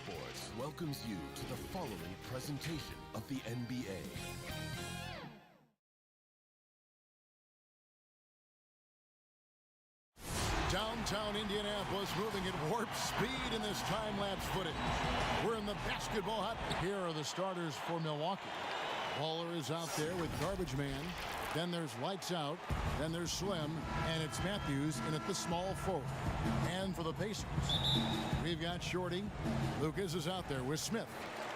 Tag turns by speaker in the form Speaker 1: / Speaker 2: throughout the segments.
Speaker 1: Sports welcomes you to the following presentation of the NBA.
Speaker 2: Downtown Indianapolis moving at warp speed in this time-lapse footage. We're in the basketball hut. Here are the starters for Milwaukee. Waller is out there with Garbage Man. Then there's Lights Out. Then there's Slim. And it's Matthews in at the small forward. And for the Pacers, we've got Shorty. Lucas is out there with Smith.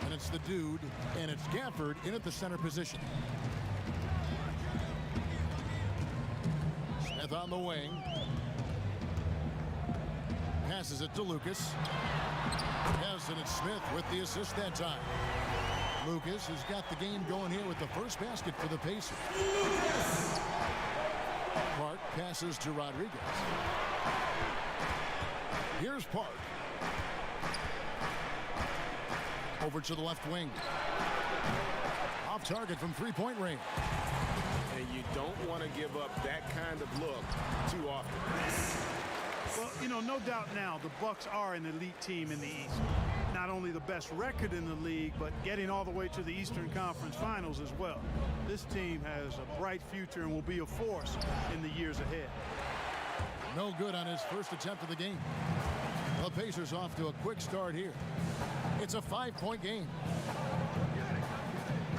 Speaker 2: And it's the dude. And it's Gafford in at the center position. Smith on the wing. Passes it to Lucas. Yes, and it's Smith with the assist that time. Lucas has got the game going here with the first basket for the Pacers. Park passes to Rodriguez. Here's Park. Over to the left wing. Off target from three-point range.
Speaker 3: And you don't want to give up that kind of look too often.
Speaker 4: Well, you know, no doubt now the Bucks are an elite team in the East. Not only the best record in the league, but getting all the way to the Eastern Conference Finals as well. This team has a bright future and will be a force in the years ahead.
Speaker 2: No good on his first attempt of the game. The Pacers off to a quick start here. It's a 5-point game.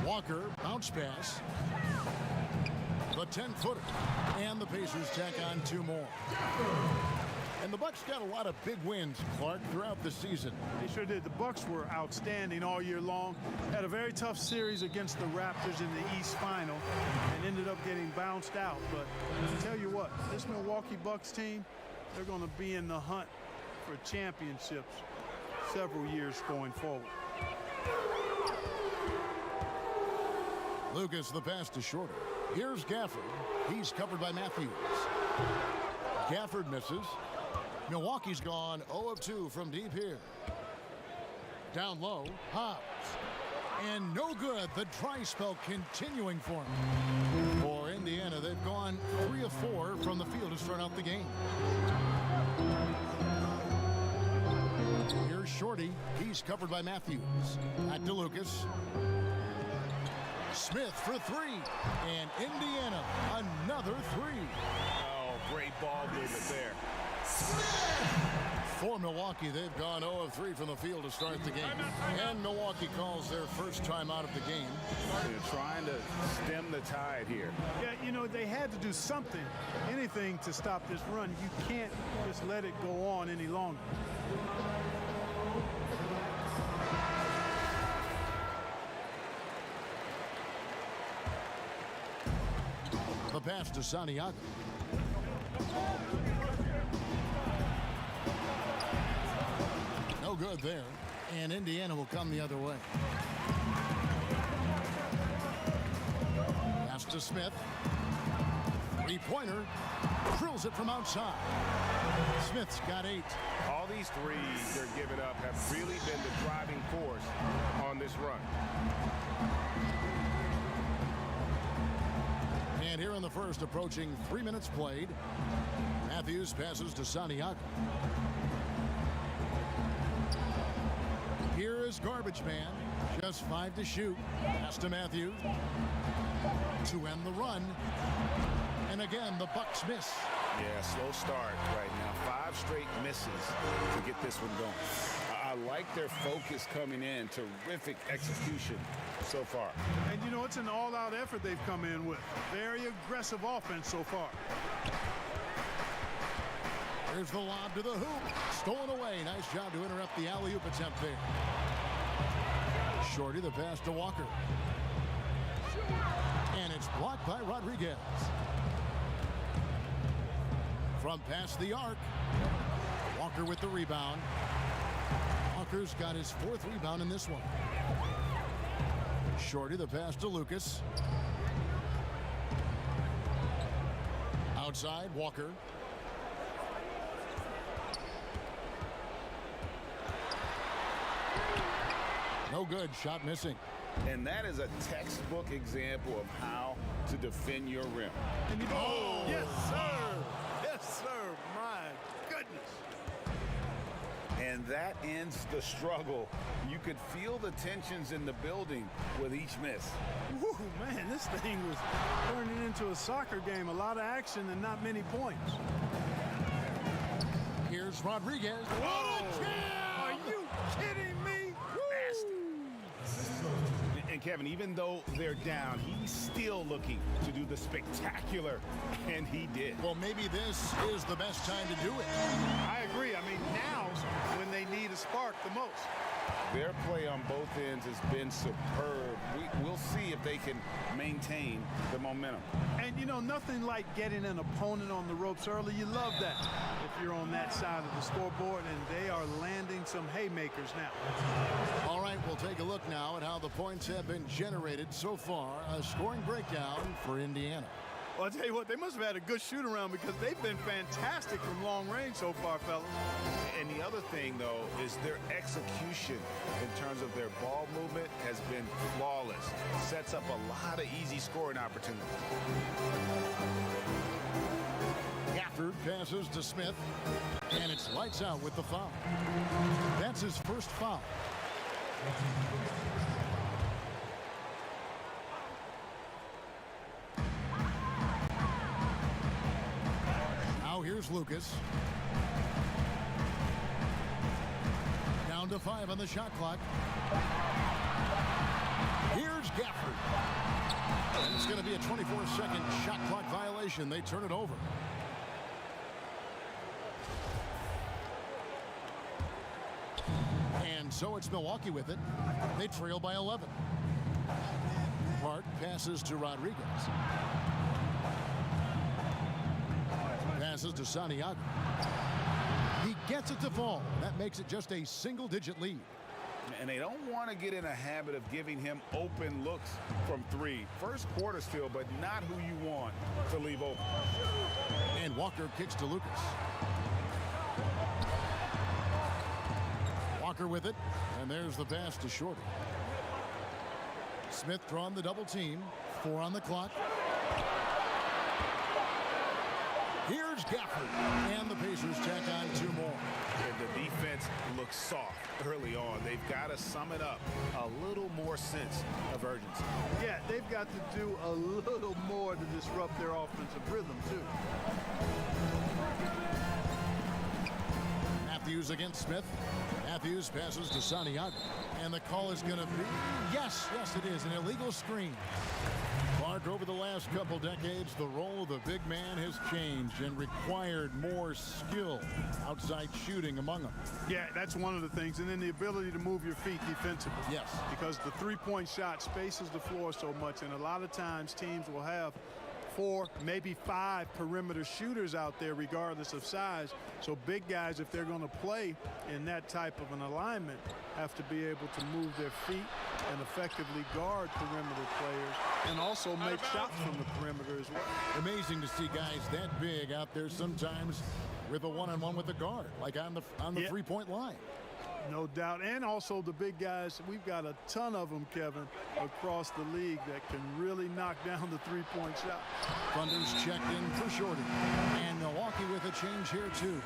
Speaker 2: Walker, bounce pass. The 10-footer. And the Pacers tack on two more. And the Bucks got a lot of big wins, Clark, throughout the season.
Speaker 4: They sure did. The Bucks were outstanding all year long. Had a very tough series against the Raptors in the East Final and ended up getting bounced out. But I tell you what, this Milwaukee Bucks team, they're going to be in the hunt for championships several years going forward.
Speaker 2: Lucas, the pass to Shorter. Here's Gafford. He's covered by Matthews. Gafford misses. Milwaukee's gone 0 of 2 from deep here. Down low, Hobbs. And no good. The dry spell continuing for him. For Indiana, they've gone 3 of 4 from the field to start out the game. Here's Shorty. He's covered by Matthews. Back to Lucas. Smith for three. And Indiana, another three.
Speaker 3: Oh, great ball movement there.
Speaker 2: For Milwaukee, they've gone 0 of 3 from the field to start the game. And Milwaukee calls their first time out of the game.
Speaker 3: They're trying to stem the tide here.
Speaker 4: Yeah, you know, they had to do something, anything to stop this run. You can't just let it go on any longer.
Speaker 2: The pass to Santiago. No good there, and Indiana will come the other way. Pass to Smith. Three-pointer. Drills it from outside. Smith's got 8.
Speaker 3: All these threes they're giving up have really been the driving force on this run.
Speaker 2: And here in the first, approaching 3 minutes played. Matthews passes to Santiago. Here is Garbage Man. Just 5 to shoot. Pass to Matthews. To end the run. And again, the Bucks miss.
Speaker 3: Yeah, slow start right now. 5 straight misses to get this one going. I like their focus coming in. Terrific execution so far.
Speaker 4: And, you know, it's an all-out effort they've come in with. Very aggressive offense so far.
Speaker 2: Here's the lob to the hoop. Stolen away. Nice job to interrupt the alley-oop attempt there. Shorty, the pass to Walker. And it's blocked by Rodriguez. From past the arc. Walker with the rebound. Walker's got his 4th rebound in this one. Shorty, the pass to Lucas. Outside, Walker. No good. Shot missing.
Speaker 3: And that is a textbook example of how to defend your rim.
Speaker 4: And you oh, yes, sir. Yes, sir. My goodness.
Speaker 3: And that ends the struggle. You could feel the tensions in the building with each miss.
Speaker 4: Woo, man, this thing was turning into a soccer game. A lot of action and not many points.
Speaker 2: Here's Rodriguez. What a jam!
Speaker 4: Are you kidding me?
Speaker 3: And Kevin, even though they're down, he's still looking to do the spectacular, and he did.
Speaker 2: Well, maybe this is the best time to do it.
Speaker 4: I agree. I mean, now's when they need a spark the most.
Speaker 3: Their play on both ends has been superb. We'll see if they can maintain the momentum.
Speaker 4: And, you know, nothing like getting an opponent on the ropes early. You love that if you're on that side of the scoreboard, and they are landing some haymakers now.
Speaker 2: All right, we'll take a look now at how the points have been generated so far. A scoring breakdown for Indiana.
Speaker 4: Well, I'll tell you what, they must have had a good shoot-around because they've been fantastic from long range so far, fellas.
Speaker 3: And the other thing, though, is their execution in terms of their ball movement has been flawless. Sets up a lot of easy scoring opportunities.
Speaker 2: Gafford passes to Smith, and it's lights out with the foul. That's his first foul. Now here's Lucas. Down to 5 on the shot clock. Here's Gafford. And it's going to be a 24-second shot clock violation. They turn it over. And so it's Milwaukee with it. They trail by 11. Hart passes to Rodriguez. Passes to Santiago. He gets it to fall. That makes it just a single-digit lead.
Speaker 3: And they don't want to get in a habit of giving him open looks from 3. First quarter still, but not who you want to leave open.
Speaker 2: And Walker kicks to Lucas. Walker with it, and there's the pass to Shorty. Smith drawn the double team. 4 on the clock. Here's Gafford, and the Pacers tack on 2 more.
Speaker 3: And the defense looks soft early on. They've got to sum it up. A little more sense of urgency.
Speaker 4: Yeah, they've got to do a little more to disrupt their offensive rhythm, too.
Speaker 2: Matthews against Smith. Matthews passes to Santiago. And the call is going to be, yes, it is, an illegal screen. Clark, over the last couple decades, the role of the big man has changed and required more skill, outside shooting among them.
Speaker 4: Yeah, that's one of the things. And then the ability to move your feet defensively.
Speaker 2: Yes.
Speaker 4: Because the three-point shot spaces the floor so much, and a lot of times teams will have 4, maybe 5 perimeter shooters out there regardless of size. So big guys, if they're going to play in that type of an alignment, have to be able to move their feet and effectively guard perimeter players and also make shots from the perimeter as well.
Speaker 2: Amazing to see guys that big out there sometimes with a one-on-one with the guard, like on the
Speaker 4: Yeah.
Speaker 2: 3-point line.
Speaker 4: No doubt. And also the big guys, we've got a ton of them, Kevin, across the league that can really knock down the three-point shot.
Speaker 2: Thunder's checked in for Shorty. And Milwaukee with a change here, too.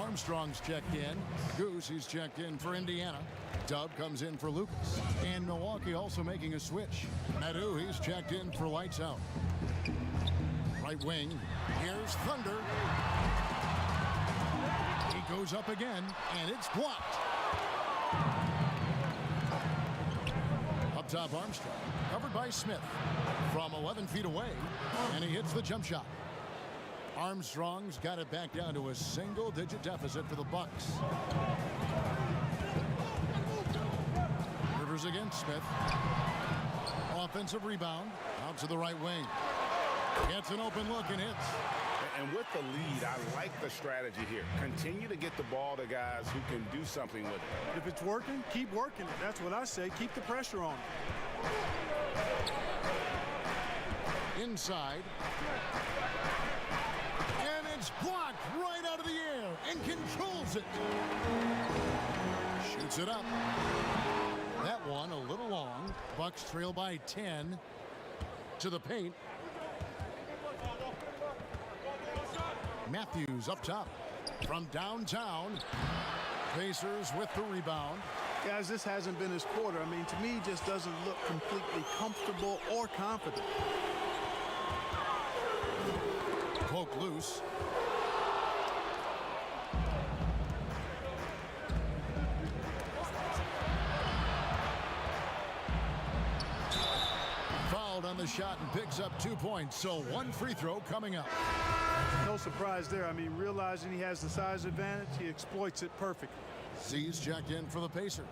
Speaker 2: Armstrong's checked in. Goose, he's checked in for Indiana. Dub comes in for Lucas. And Milwaukee also making a switch. Madu, he's checked in for lights out. Right wing. Here's Thunder. He goes up again, and it's blocked. Up top, Armstrong. Covered by Smith. From 11 feet away. And he hits the jump shot. Armstrong's got it back down to a single-digit deficit for the Bucks. Rivers against Smith. Offensive rebound. Out to the right wing. Gets an open look and hits.
Speaker 3: And with the lead, I like the strategy here. Continue to get the ball to guys who can do something with it.
Speaker 4: If it's working, keep working it. That's what I say. Keep the pressure on.
Speaker 2: Inside. And it's blocked right out of the air and controls it. Shoots it up. That one a little long. Bucks trail by 10 to the paint. Matthews up top from downtown. Pacers with the rebound.
Speaker 4: Guys, this hasn't been his quarter. I mean, to me, he just doesn't look completely comfortable or confident.
Speaker 2: Poke loose. Fouled on the shot and picks up 2 points. So one free throw coming up.
Speaker 4: No surprise there. I mean, realizing he has the size advantage, he exploits it perfectly.
Speaker 2: Z's checked in for the Pacers.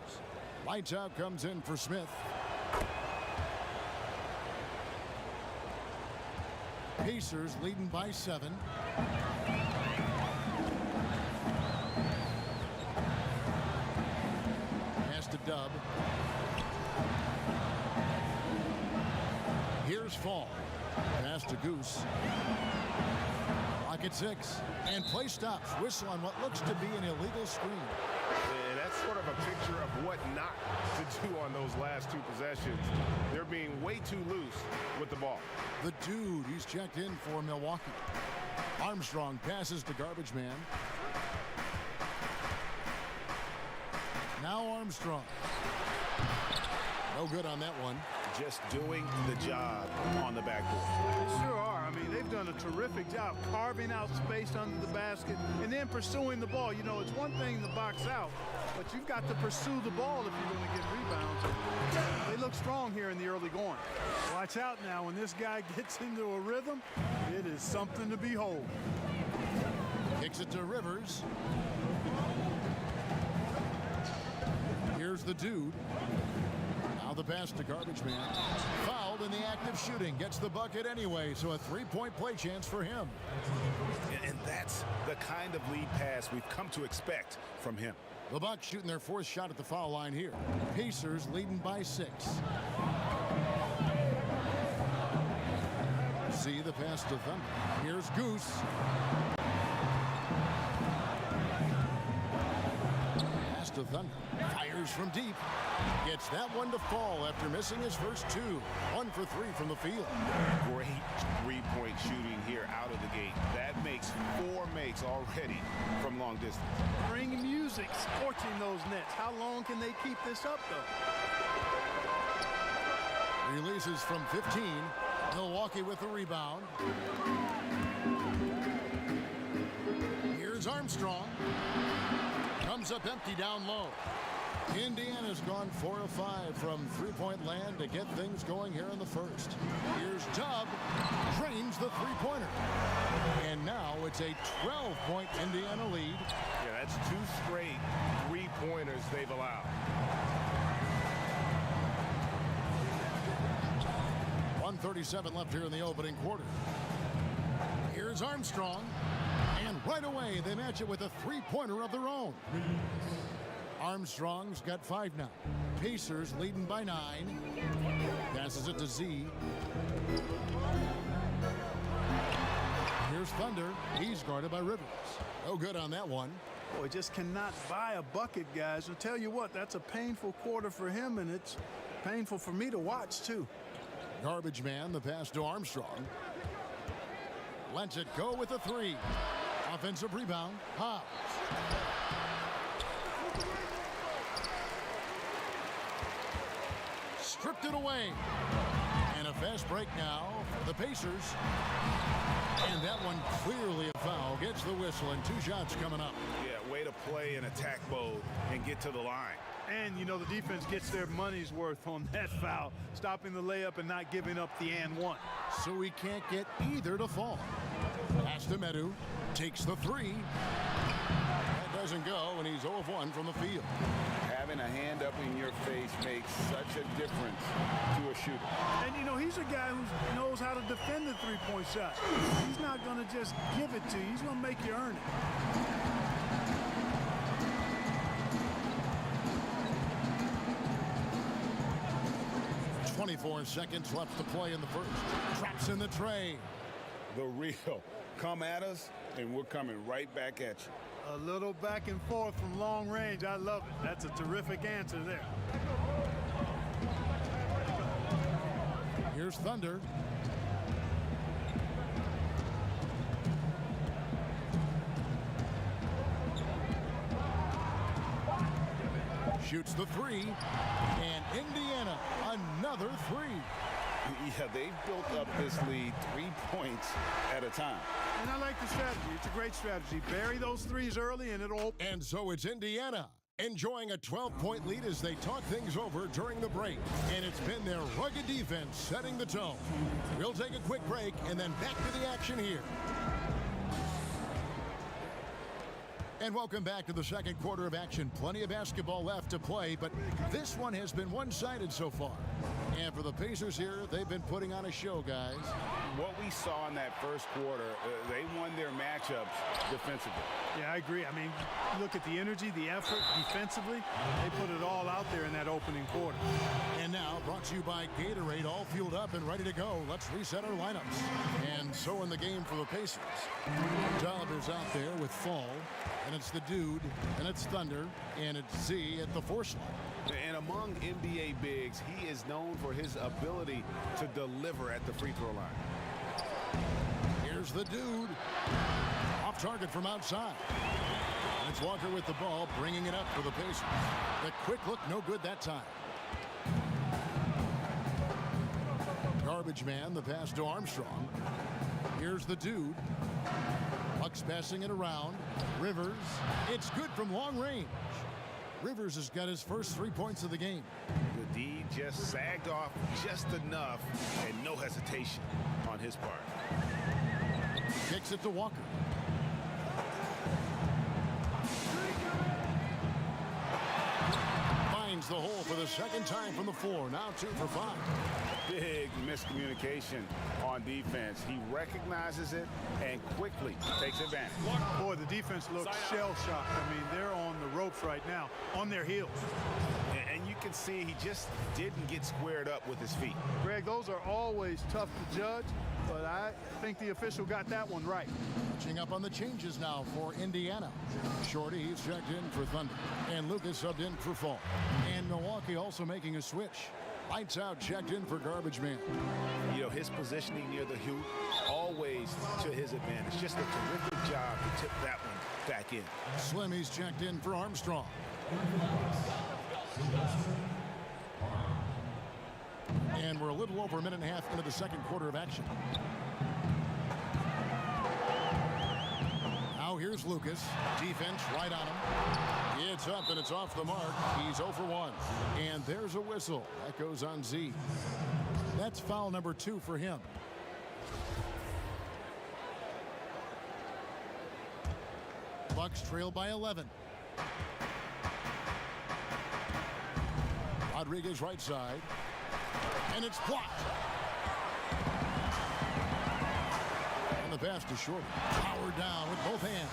Speaker 2: Lights out comes in for Smith. Pacers leading by 7. Pass to Dub. Here's Fall. Pass to Goose. Clock at 6. And play stops. Whistle on what looks to be an illegal screen.
Speaker 5: And that's sort of a picture of what not to do on those last 2 possessions. They're being way too loose with the ball.
Speaker 2: The dude, he's checked in for Milwaukee. Armstrong passes to Garbage Man. Now Armstrong. No good on that one.
Speaker 3: Just doing the job on the backboard.
Speaker 4: They sure are. I mean, they've done a terrific job carving out space under the basket and then pursuing the ball. You know, it's one thing to box out, but you've got to pursue the ball if you're going to get rebounds. They look strong here in the early going. Watch out now. When this guy gets into a rhythm, it is something to behold.
Speaker 2: Kicks it to Rivers. Here's the dude. Now the pass to Garbage Man. Fouled in the act of shooting. Gets the bucket anyway, so a 3-point play chance for him.
Speaker 3: And that's the kind of lead pass we've come to expect from him.
Speaker 2: The Bucks shooting their 4th shot at the foul line here. Pacers leading by 6. See the pass to Thunder. Here's Goose. Pass to Thunder. Fires from deep. Gets that one to fall after missing his first 2. 1 for 3 from the field.
Speaker 3: Great 3-point shooting here out of the gate. That makes 4 makes already from long distance.
Speaker 4: Bring music, scorching those nets. How long can they keep this up, though?
Speaker 2: Releases from 15. Milwaukee with the rebound. Here's Armstrong. Comes up empty down low. Indiana's gone 4 of 5 from 3-point land to get things going here in the first. Here's Dub. Drains the 3-pointer. And now it's a 12-point Indiana lead.
Speaker 5: Yeah, that's 2 straight 3-pointers they've allowed.
Speaker 2: 1:37 left here in the opening quarter. Here's Armstrong. And right away, they match it with a 3-pointer of their own. Armstrong's got 5 now. Pacers leading by 9. Passes it to Z. Here's Thunder. He's guarded by Rivers. No good on that one.
Speaker 4: Boy, just cannot buy a bucket, guys. I'll tell you what, that's a painful quarter for him, and it's painful for me to watch, too.
Speaker 2: Garbage Man, the pass to Armstrong. Lets it go with a 3. Offensive rebound. Hobbs. Stripped it away. And a fast break now for the Pacers. And that one clearly a foul. Gets the whistle and 2 shots coming up.
Speaker 3: Yeah, way to play in attack mode and get to the line.
Speaker 4: And, you know, the defense gets their money's worth on that foul, stopping the layup and not giving up the and 1.
Speaker 2: So he can't get either to fall. Pass to Medu. Takes the 3. That doesn't go, and he's 0 of 1 from the field.
Speaker 3: Having a hand up in your face makes such a difference to a shooter.
Speaker 4: And, you know, he's a guy who knows how to defend the 3-point shot. He's not going to just give it to you. He's going to make you earn it.
Speaker 2: 24 seconds left to play in the first. Drops in the tray.
Speaker 3: The real. Come at us, and we're coming right back at you.
Speaker 4: A little back and forth from long range. I love it. That's a terrific answer there.
Speaker 2: Here's Thunder. shoots the three, and Indiana another three.
Speaker 3: Yeah, they've built up this lead 3 points at a time.
Speaker 4: And I like the strategy. It's a great strategy. Bury those threes early and it'll open.
Speaker 2: And so it's Indiana enjoying a 12-point lead as they talk things over during the break. And it's been their rugged defense setting the tone. We'll take a quick break and then back to the action here. And welcome back to the second quarter of action. Plenty of basketball left to play, but this one has been one-sided so far. And for the Pacers here, they've been putting on a show, guys.
Speaker 3: What we saw in that first quarter, they won their matchups defensively.
Speaker 4: Yeah, I agree. I mean, look at the energy, the effort defensively. They put it all out there in that opening quarter.
Speaker 2: And now, brought to you by Gatorade, all fueled up and ready to go. Let's reset our lineups. And so in the game for the Pacers. Dub is out there with Fall, and it's the Dude, and it's Thunder, and it's Z at the 4 slot.
Speaker 3: And among NBA bigs, he is known for his ability to deliver at the free throw line.
Speaker 2: Here's the Dude. Off target from outside. And it's Walker with the ball, bringing it up for the Pacers. The quick look, no good that time. Garbage man, the pass to Armstrong. Here's the Dude. Bucks passing it around. Rivers. It's good from long range. Rivers has got his first 3 points of the game.
Speaker 3: The D just sagged off just enough, and no hesitation on his part.
Speaker 2: Kicks it to Walker. Finds the hole for the second time from the floor. Now 2 for 5.
Speaker 3: Big miscommunication on defense. He recognizes it and quickly takes advantage.
Speaker 4: Boy, the defense looks shell-shocked. I mean, they're on the ropes right now, on their heels.
Speaker 3: And you can see he just didn't get squared up with his feet.
Speaker 4: Greg, those are always tough to judge, but I think the official got that one right.
Speaker 2: Catching up on the changes now for Indiana. Shorty, he's checked in for Thunder. And Lucas subbed in for Fall. And Milwaukee also making a switch. Lights out, checked in for Garbage Man.
Speaker 3: You know, his positioning near the hoop, always to his advantage. Just a terrific job to tip that one back in.
Speaker 2: Slimmy's checked in for Armstrong. And we're a little over a minute and a half into the second quarter of action. Now here's Lucas. Defense right on him. It's up and it's off the mark. He's 0 for 1. And there's a whistle. That goes on Z. That's foul number 2 for him. Bucks trail by 11. Rodriguez right side. And it's blocked. And the pass to Short. Powered down with both hands.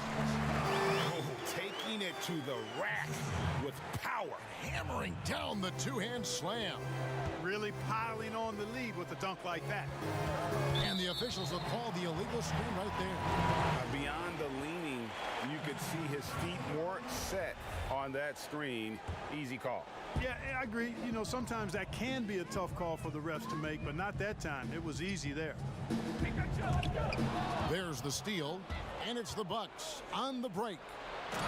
Speaker 3: Oh, taking it to the rack with power.
Speaker 2: Hammering down the two-hand slam.
Speaker 4: Really piling on the lead with a dunk like that.
Speaker 2: And the officials have called the illegal screen right there.
Speaker 3: Beyond the leaning, you could see his feet more set on that screen. Easy call.
Speaker 4: Yeah, I agree. You know, sometimes that can be a tough call for the refs to make, but not that time. It was easy there.
Speaker 2: There's the steal, and it's the Bucks on the break.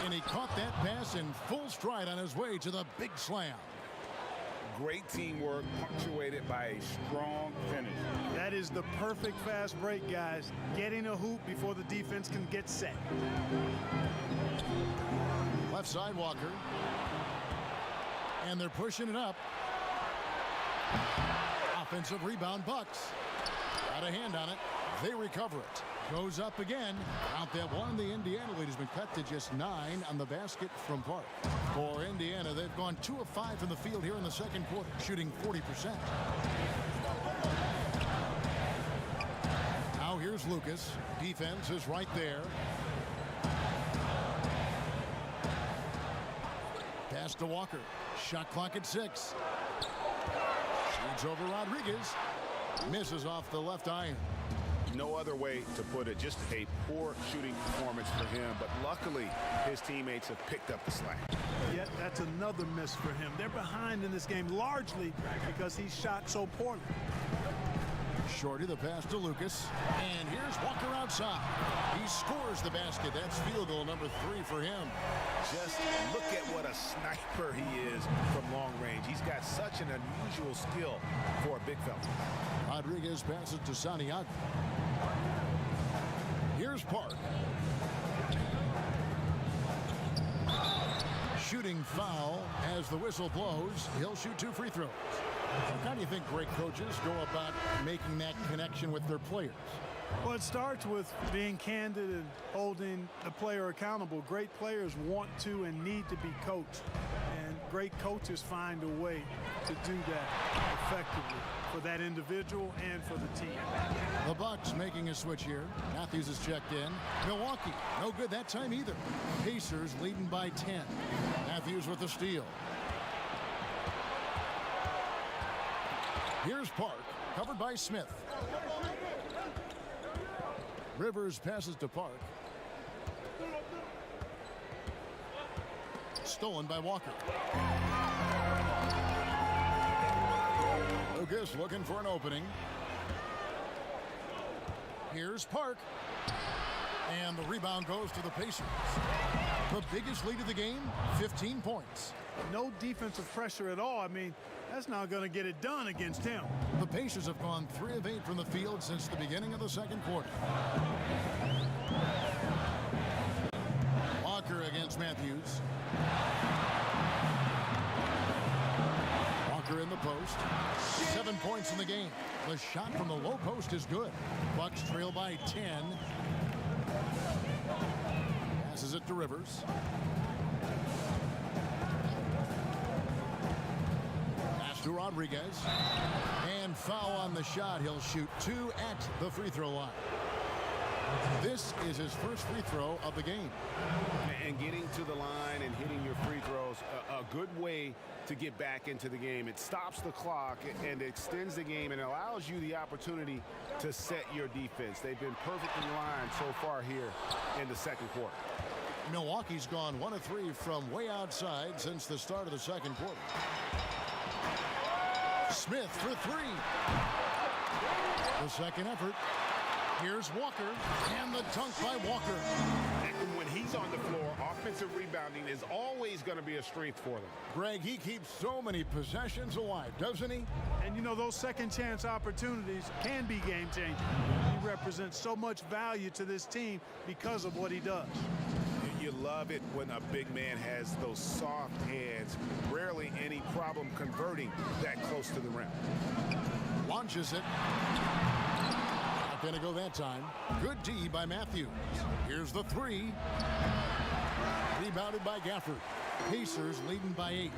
Speaker 2: And he caught that pass in full stride on his way to the big slam.
Speaker 3: Great teamwork, punctuated by a strong finish.
Speaker 4: That is the perfect fast break, guys. Getting a hoop before the defense can get set.
Speaker 2: Left side Walker. And they're pushing it up. Offensive rebound, Bucks. Got a hand on it. They recover it. Goes up again. Count that one. The Indiana lead has been cut to just 9 on the basket from Park. For Indiana, they've gone 2 of 5 from the field here in the second quarter, shooting 40%. Now here's Lucas. Defense is right there. Pass to Walker. Shot clock at 6. Shoots over Rodriguez. Misses off the left iron.
Speaker 3: No other way to put it. Just a poor shooting performance for him. But luckily, his teammates have picked up the slack.
Speaker 4: Yet that's another miss for him. They're behind in this game largely because he shot so poorly.
Speaker 2: Shorty, the pass to Lucas. And here's Walker outside. He scores the basket. That's field goal number 3 for him.
Speaker 3: Just look at what a sniper he is from long range. He's got such an unusual skill for a big fella.
Speaker 2: Rodriguez passes to Santiago. Here's Park. Shooting foul as the whistle blows. He'll shoot 2 free throws. How do you think great coaches go about making that connection with their players?
Speaker 4: Well, it starts with being candid and holding the player accountable. Great players want to and need to be coached. And great coaches find a way to do that effectively for that individual and for the team.
Speaker 2: The Bucks making a switch here. Matthews is checked in. Milwaukee, no good that time either. Pacers leading by 10. Matthews with the steal. Here's Park, covered by Smith. Rivers passes to Park. Stolen by Walker. Lucas looking for an opening. Here's Park. And the rebound goes to the Pacers. The biggest lead of the game, 15 points.
Speaker 4: No defensive pressure at all. I mean, that's not going to get it done against him.
Speaker 2: The Pacers have gone 3 of 8 from the field since the beginning of the second quarter. Walker against Matthews. Walker in the post. 7 points in the game. The shot from the low post is good. Bucks trail by 10. Passes it to Rivers. To Rodriguez. And foul on the shot. He'll shoot 2 at the free throw line. This is his first free throw of the game.
Speaker 3: And getting to the line and hitting your free throws, a good way to get back into the game. It stops the clock and extends the game and allows you the opportunity to set your defense. They've been perfect in line so far here in the second quarter.
Speaker 2: Milwaukee's gone 1 of 3 from way outside since the start of the second quarter. Smith for 3. The second effort. Here's Walker, and the dunk by Walker.
Speaker 3: And when he's on the floor, offensive rebounding is always going to be a strength for them.
Speaker 2: Greg, he keeps so many possessions alive, doesn't he?
Speaker 4: And you know, those second chance opportunities can be game changing. He represents so much value to this team because of what he does.
Speaker 3: You love it when a big man has those soft hands. Rarely any problem converting that close to the rim.
Speaker 2: Launches it. Not going to go that time. Good D by Matthews. Here's the 3. Rebounded by Gafford. Pacers leading by 8.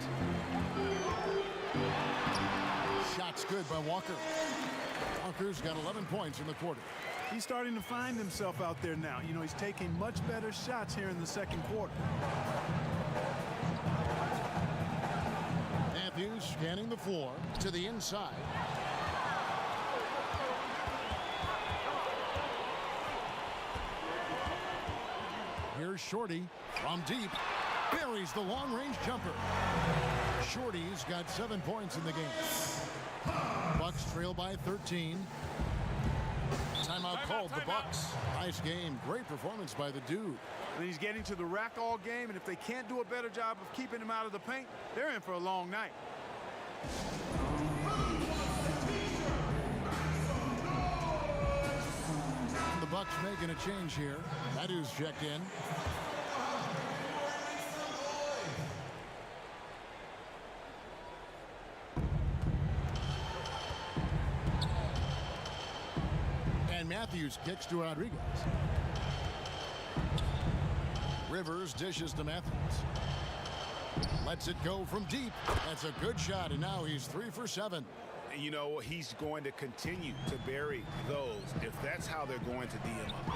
Speaker 2: Shots good by Walker. Walker's got 11 points in the quarter.
Speaker 4: He's starting to find himself out there now. You know, he's taking much better shots here in the second quarter.
Speaker 2: Matthews scanning the floor to the inside. Here's Shorty from deep. Buries the long-range jumper. Shorty's got 7 points in the game. Bucks trail by 13. Timeout called the Bucks. Nice game. Great performance by the dude.
Speaker 4: And he's getting to the rack all game, and if they can't do a better job of keeping him out of the paint, they're in for a long night.
Speaker 2: The Bucks making a change here. Matthews checked in. And Matthews kicks to Rodriguez. Rivers dishes to Matthews. Lets it go from deep. That's a good shot, and now he's 3 for 7.
Speaker 3: And you know, he's going to continue to bury those if that's how they're going to D him up.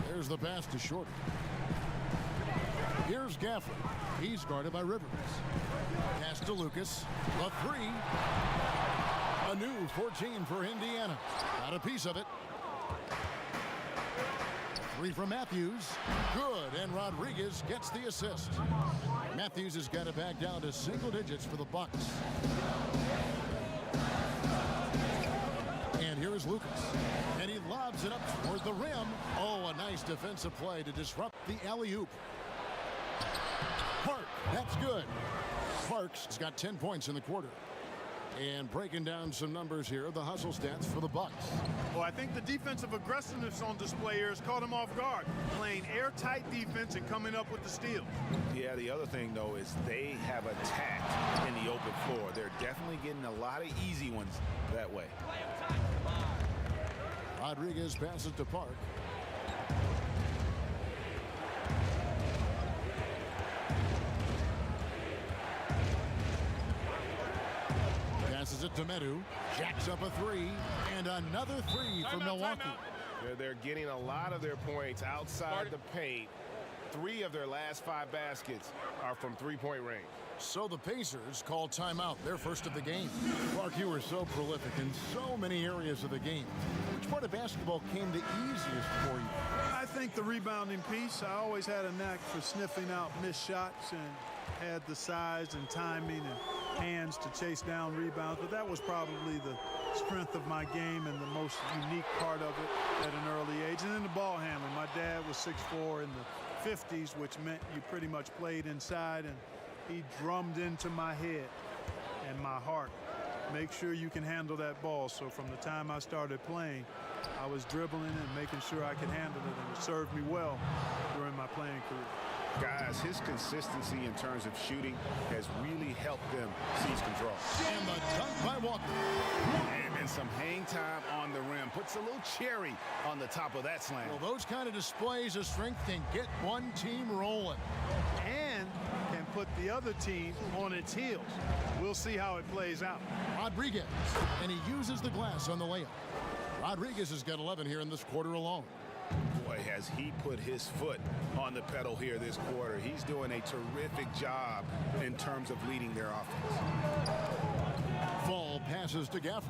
Speaker 2: There's the pass to Shorty. Here's Gafford. He's guarded by Rivers. Pass to Lucas. The 3. A new 14 for Indiana. Got a piece of it. 3 from Matthews. Good, and Rodriguez gets the assist. Matthews has got it back down to single digits for the Bucks. And here is Lucas. And he lobs it up toward the rim. Oh, a nice defensive play to disrupt the alley-oop. Park, that's good. Parks has got 10 points in the quarter. And breaking down some numbers here, the hustle stats for the Bucks.
Speaker 4: Well, I think the defensive aggressiveness on display here has caught him off guard. Playing airtight defense and coming up with the steal.
Speaker 3: Yeah, the other thing, though, is they have attacked in the open floor. They're definitely getting a lot of easy ones that way.
Speaker 2: Rodriguez passes to Park. Passes it to Medu. Jacks up a three. And another three for Milwaukee.
Speaker 5: They're getting a lot of their points outside the paint. 3 of their last 5 baskets are from three-point range.
Speaker 2: So the Pacers call timeout, their first of the game. Clark, you were so prolific in so many areas of the game. Which part of basketball came the easiest for you?
Speaker 4: I think the rebounding piece. I always had a knack for sniffing out missed shots and had the size and timing and hands to chase down rebounds. But that was probably the strength of my game and the most unique part of it at an early age. And then the ball handling. My dad was 6'4" in the 50s, which meant you pretty much played inside, and he drummed into my head and my heart. Make sure you can handle that ball. So from the time I started playing, I was dribbling and making sure I could handle it, and it served me well during my playing career.
Speaker 3: Guys, his consistency in terms of shooting has really helped them seize control.
Speaker 2: And the dunk by Walker.
Speaker 3: And some hang time on the rim. Puts a little cherry on the top of that slam.
Speaker 2: Well, those kind of displays of strength can get one team rolling.
Speaker 4: And can put the other team on its heels. We'll see how it plays out.
Speaker 2: Rodriguez, and he uses the glass on the layup. Rodriguez has got 11 here in this quarter alone.
Speaker 3: Boy, has he put his foot on the pedal here this quarter. He's doing a terrific job in terms of leading their offense.
Speaker 2: Fall passes to Gafford.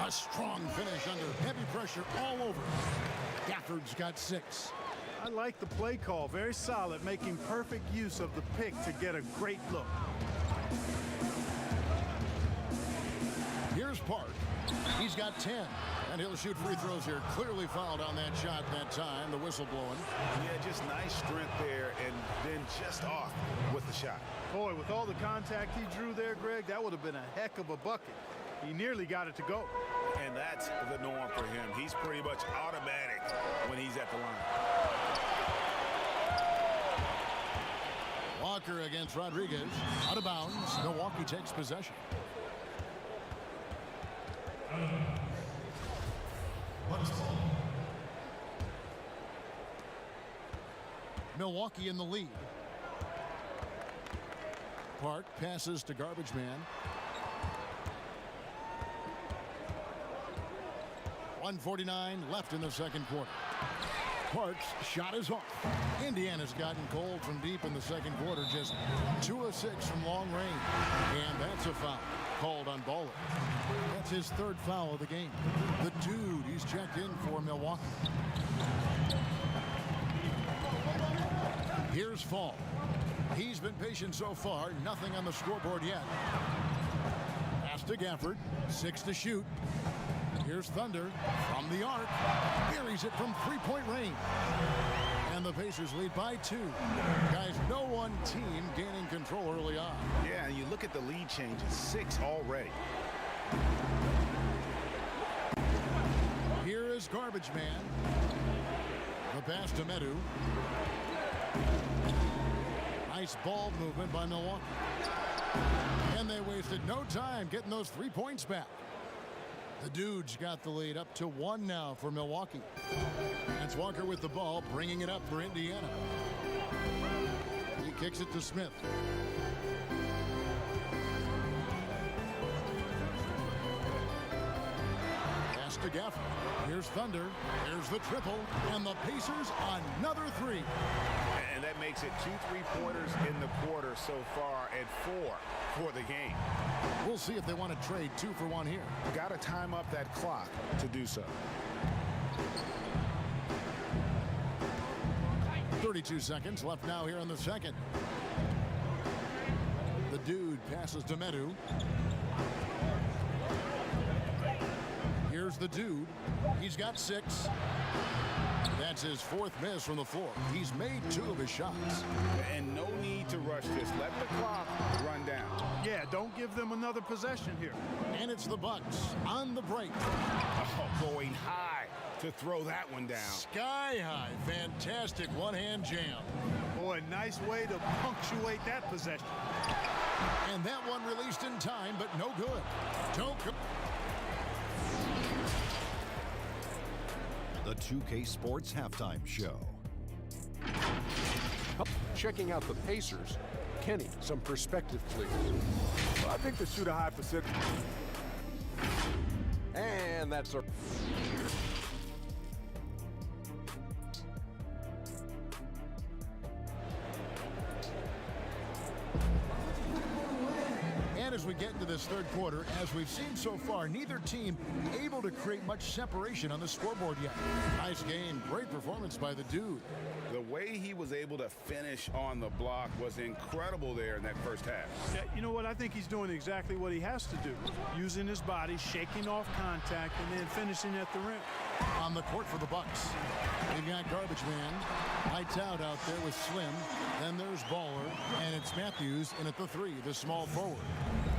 Speaker 2: A strong finish under heavy pressure all over. Gafford's got 6.
Speaker 4: I like the play call. Very solid, making perfect use of the pick to get a great look.
Speaker 2: Here's Park. He's got 10. And he'll shoot free throws here. Clearly fouled on that shot that time. The whistle blowing.
Speaker 3: Yeah, just nice strength there, and then just off with the shot.
Speaker 4: Boy, with all the contact he drew there, Greg, that would have been a heck of a bucket. He nearly got it to go.
Speaker 3: And that's the norm for him. He's pretty much automatic when he's at the line.
Speaker 2: Walker against Rodriguez. Out of bounds. Milwaukee takes possession. Milwaukee in the lead. Park passes to garbage man. 1:49 left in the second quarter. Park's shot is off. Indiana's gotten cold from deep in the second quarter. Just 2 of 6 from long range. And that's a foul called on Baller. That's his 3rd foul of the game. The dude, he's checked in for Milwaukee. Here's Fall. He's been patient so far. Nothing on the scoreboard yet. Pass to Gafford. 6 to shoot. Here's Thunder from the arc. Buries it from 3-point range. And the Pacers lead by 2. Guys, no one team gaining control early on.
Speaker 3: Yeah, and you look at the lead changes. 6 already.
Speaker 2: Here is garbage man. The pass to Medu. Nice ball movement by Milwaukee. And they wasted no time getting those 3 points back. The Dudes got the lead up to 1 now for Milwaukee. It's Walker with the ball, bringing it up for Indiana. He kicks it to Smith. Pass to Gafford. Here's Thunder. Here's the triple. And the Pacers another 3.
Speaker 3: And that makes it 2 3-pointers in the quarter so far and 4 for the game.
Speaker 2: We'll see if they want to trade 2 for 1 here.
Speaker 3: Got to time up that clock to do so.
Speaker 2: 32 seconds left now here in the second. passes to Medu. Here's the dude. He's got 6. That's his 4th miss from the floor. He's made 2 of his shots.
Speaker 3: And no need to rush this. Let the clock run down.
Speaker 4: Yeah, don't give them another possession here.
Speaker 2: And it's the Bucks on the break.
Speaker 3: Oh, going high to throw that one down.
Speaker 2: Sky high. Fantastic one-hand jam.
Speaker 4: Boy, nice way to punctuate that possession.
Speaker 2: And that one released in time, but no good. Don't come.
Speaker 6: The 2K Sports Halftime Show.
Speaker 7: Checking out the Pacers. Kenny, some perspective, please.
Speaker 5: I think they shoot a high percentage.
Speaker 7: And that's a...
Speaker 2: And as we get into this third quarter, as we've seen so far, neither team able to create much separation on the scoreboard yet. Nice game, great performance by the dude.
Speaker 3: The way he was able to finish on the block was incredible there in that first half.
Speaker 4: Yeah, you know what? I think he's doing exactly what he has to do. Using his body, shaking off contact, and then finishing at the rim.
Speaker 2: On the court for the Bucks, they've got Garbage Man. Lights out there with Slim. Then there's Baller, and it's Matthews in at the 3, the small forward.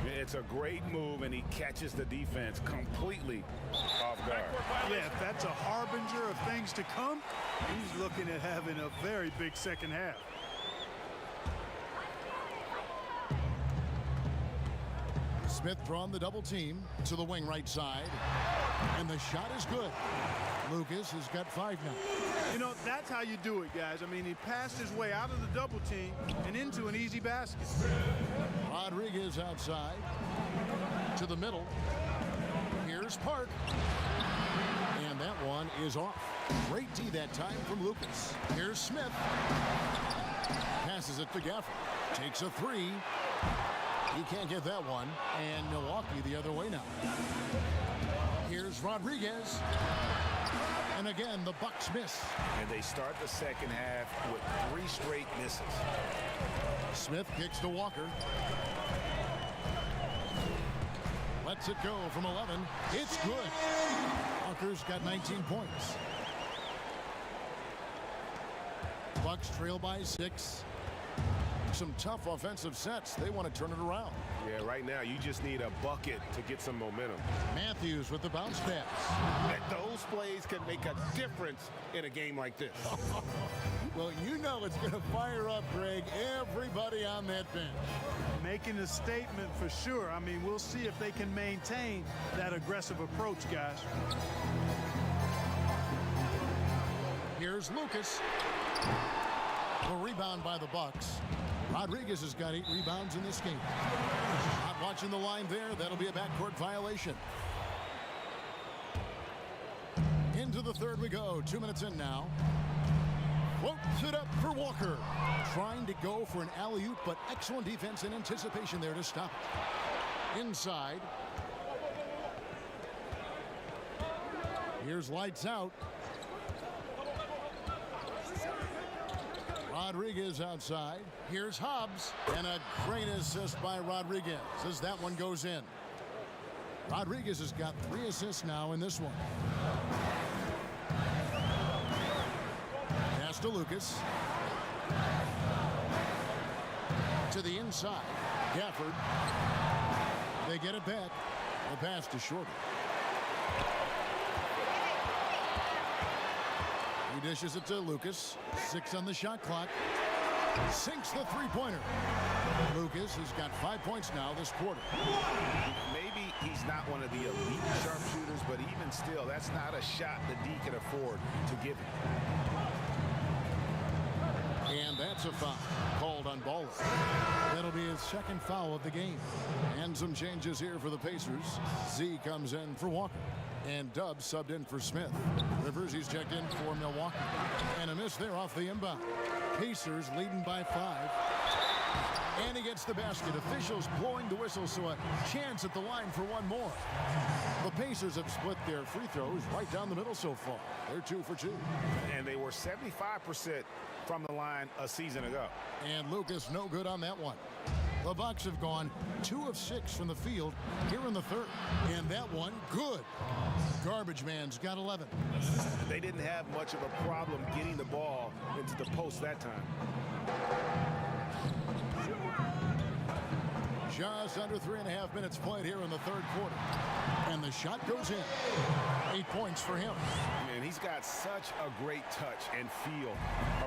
Speaker 3: It's a great move, and he catches the defense completely off guard.
Speaker 4: Yeah, if that's a harbinger of things to come, he's looking at having a very big second half.
Speaker 2: Smith drawn the double team to the wing right side, and the shot is good. Lucas has got 5 now.
Speaker 4: You know, that's how you do it, guys. I mean, he passed his way out of the double team and into an easy basket.
Speaker 2: Rodriguez outside to the middle. Here's Park. And that one is off. Great D that time from Lucas. Here's Smith. Passes it to Gafford. Takes a 3. He can't get that one. And Milwaukee the other way now. Here's Rodriguez. And again, the Bucks miss.
Speaker 3: And they start the second half with 3 straight misses.
Speaker 2: Smith kicks to Walker. Lets it go from 11. It's good. Walker's got 19 points. Bucks trail by 6. Some tough offensive sets. They want to turn it around.
Speaker 5: Yeah, right now you just need a bucket to get some momentum.
Speaker 2: Matthews with the bounce pass.
Speaker 5: Those plays can make a difference in a game like this.
Speaker 2: Well, you know it's going to fire up, Greg, everybody on that bench.
Speaker 4: Making a statement for sure. I mean, we'll see if they can maintain that aggressive approach, guys.
Speaker 2: Here's Lucas. The rebound by the Bucks. Rodriguez has got 8 rebounds in this game. Not watching the line there. That'll be a backcourt violation. Into the third we go. 2 minutes in now. Floats it up for Walker. Trying to go for an alley-oop, but excellent defense and anticipation there to stop it. Inside. Here's lights out. Rodriguez outside. Here's Hobbs. And a great assist by Rodriguez as that one goes in. Rodriguez has got 3 assists now in this one. Pass to Lucas. To the inside. Gafford. They get it back. The pass to Shorter. He dishes it to Lucas. 6 on the shot clock. Sinks the three-pointer. Lucas has got 5 points now this quarter.
Speaker 3: Maybe he's not one of the elite sharpshooters, but even still, that's not a shot that D can afford to give him.
Speaker 2: And that's a foul called on Baller. That'll be his 2nd foul of the game. And some changes here for the Pacers. Z comes in for Walker. And Dubs subbed in for Smith. Rivers, he's checked in for Milwaukee. And a miss there off the inbound. Pacers leading by 5. And he gets the basket. Officials blowing the whistle, so a chance at the line for one more. The Pacers have split their free throws right down the middle so far. They're 2 for 2.
Speaker 3: And they were 75% from the line a season ago.
Speaker 2: And Lucas no good on that one. The Bucks have gone 2 of 6 from the field here in the third. And that one, good. Garbage man's got 11.
Speaker 3: They didn't have much of a problem getting the ball into the post that time.
Speaker 2: Just under 3.5 minutes played here in the third quarter. And the shot goes in. 8 points for him.
Speaker 3: Man, he's got such a great touch and feel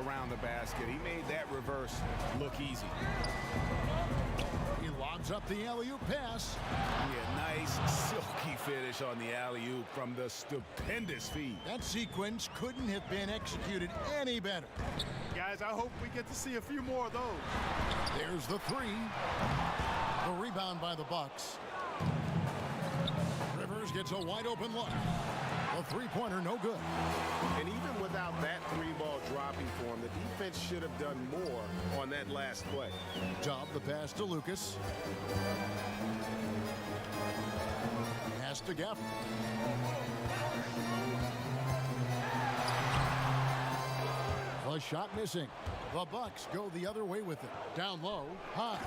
Speaker 3: around the basket. He made that reverse look easy.
Speaker 2: He lobs up the alley-oop pass.
Speaker 3: Yeah, nice silky finish on the alley-oop from the stupendous feed.
Speaker 2: That sequence couldn't have been executed any better.
Speaker 4: Guys, I hope we get to see a few more of those.
Speaker 2: There's the three. The rebound by the Bucks. Rivers gets a wide open look. The three-pointer no good.
Speaker 3: And even without that three-ball dropping for him, the defense should have done more on that last play.
Speaker 2: Dub the pass to Lucas. Pass to Gaffney. The shot missing. The Bucks go the other way with it. Down low, high.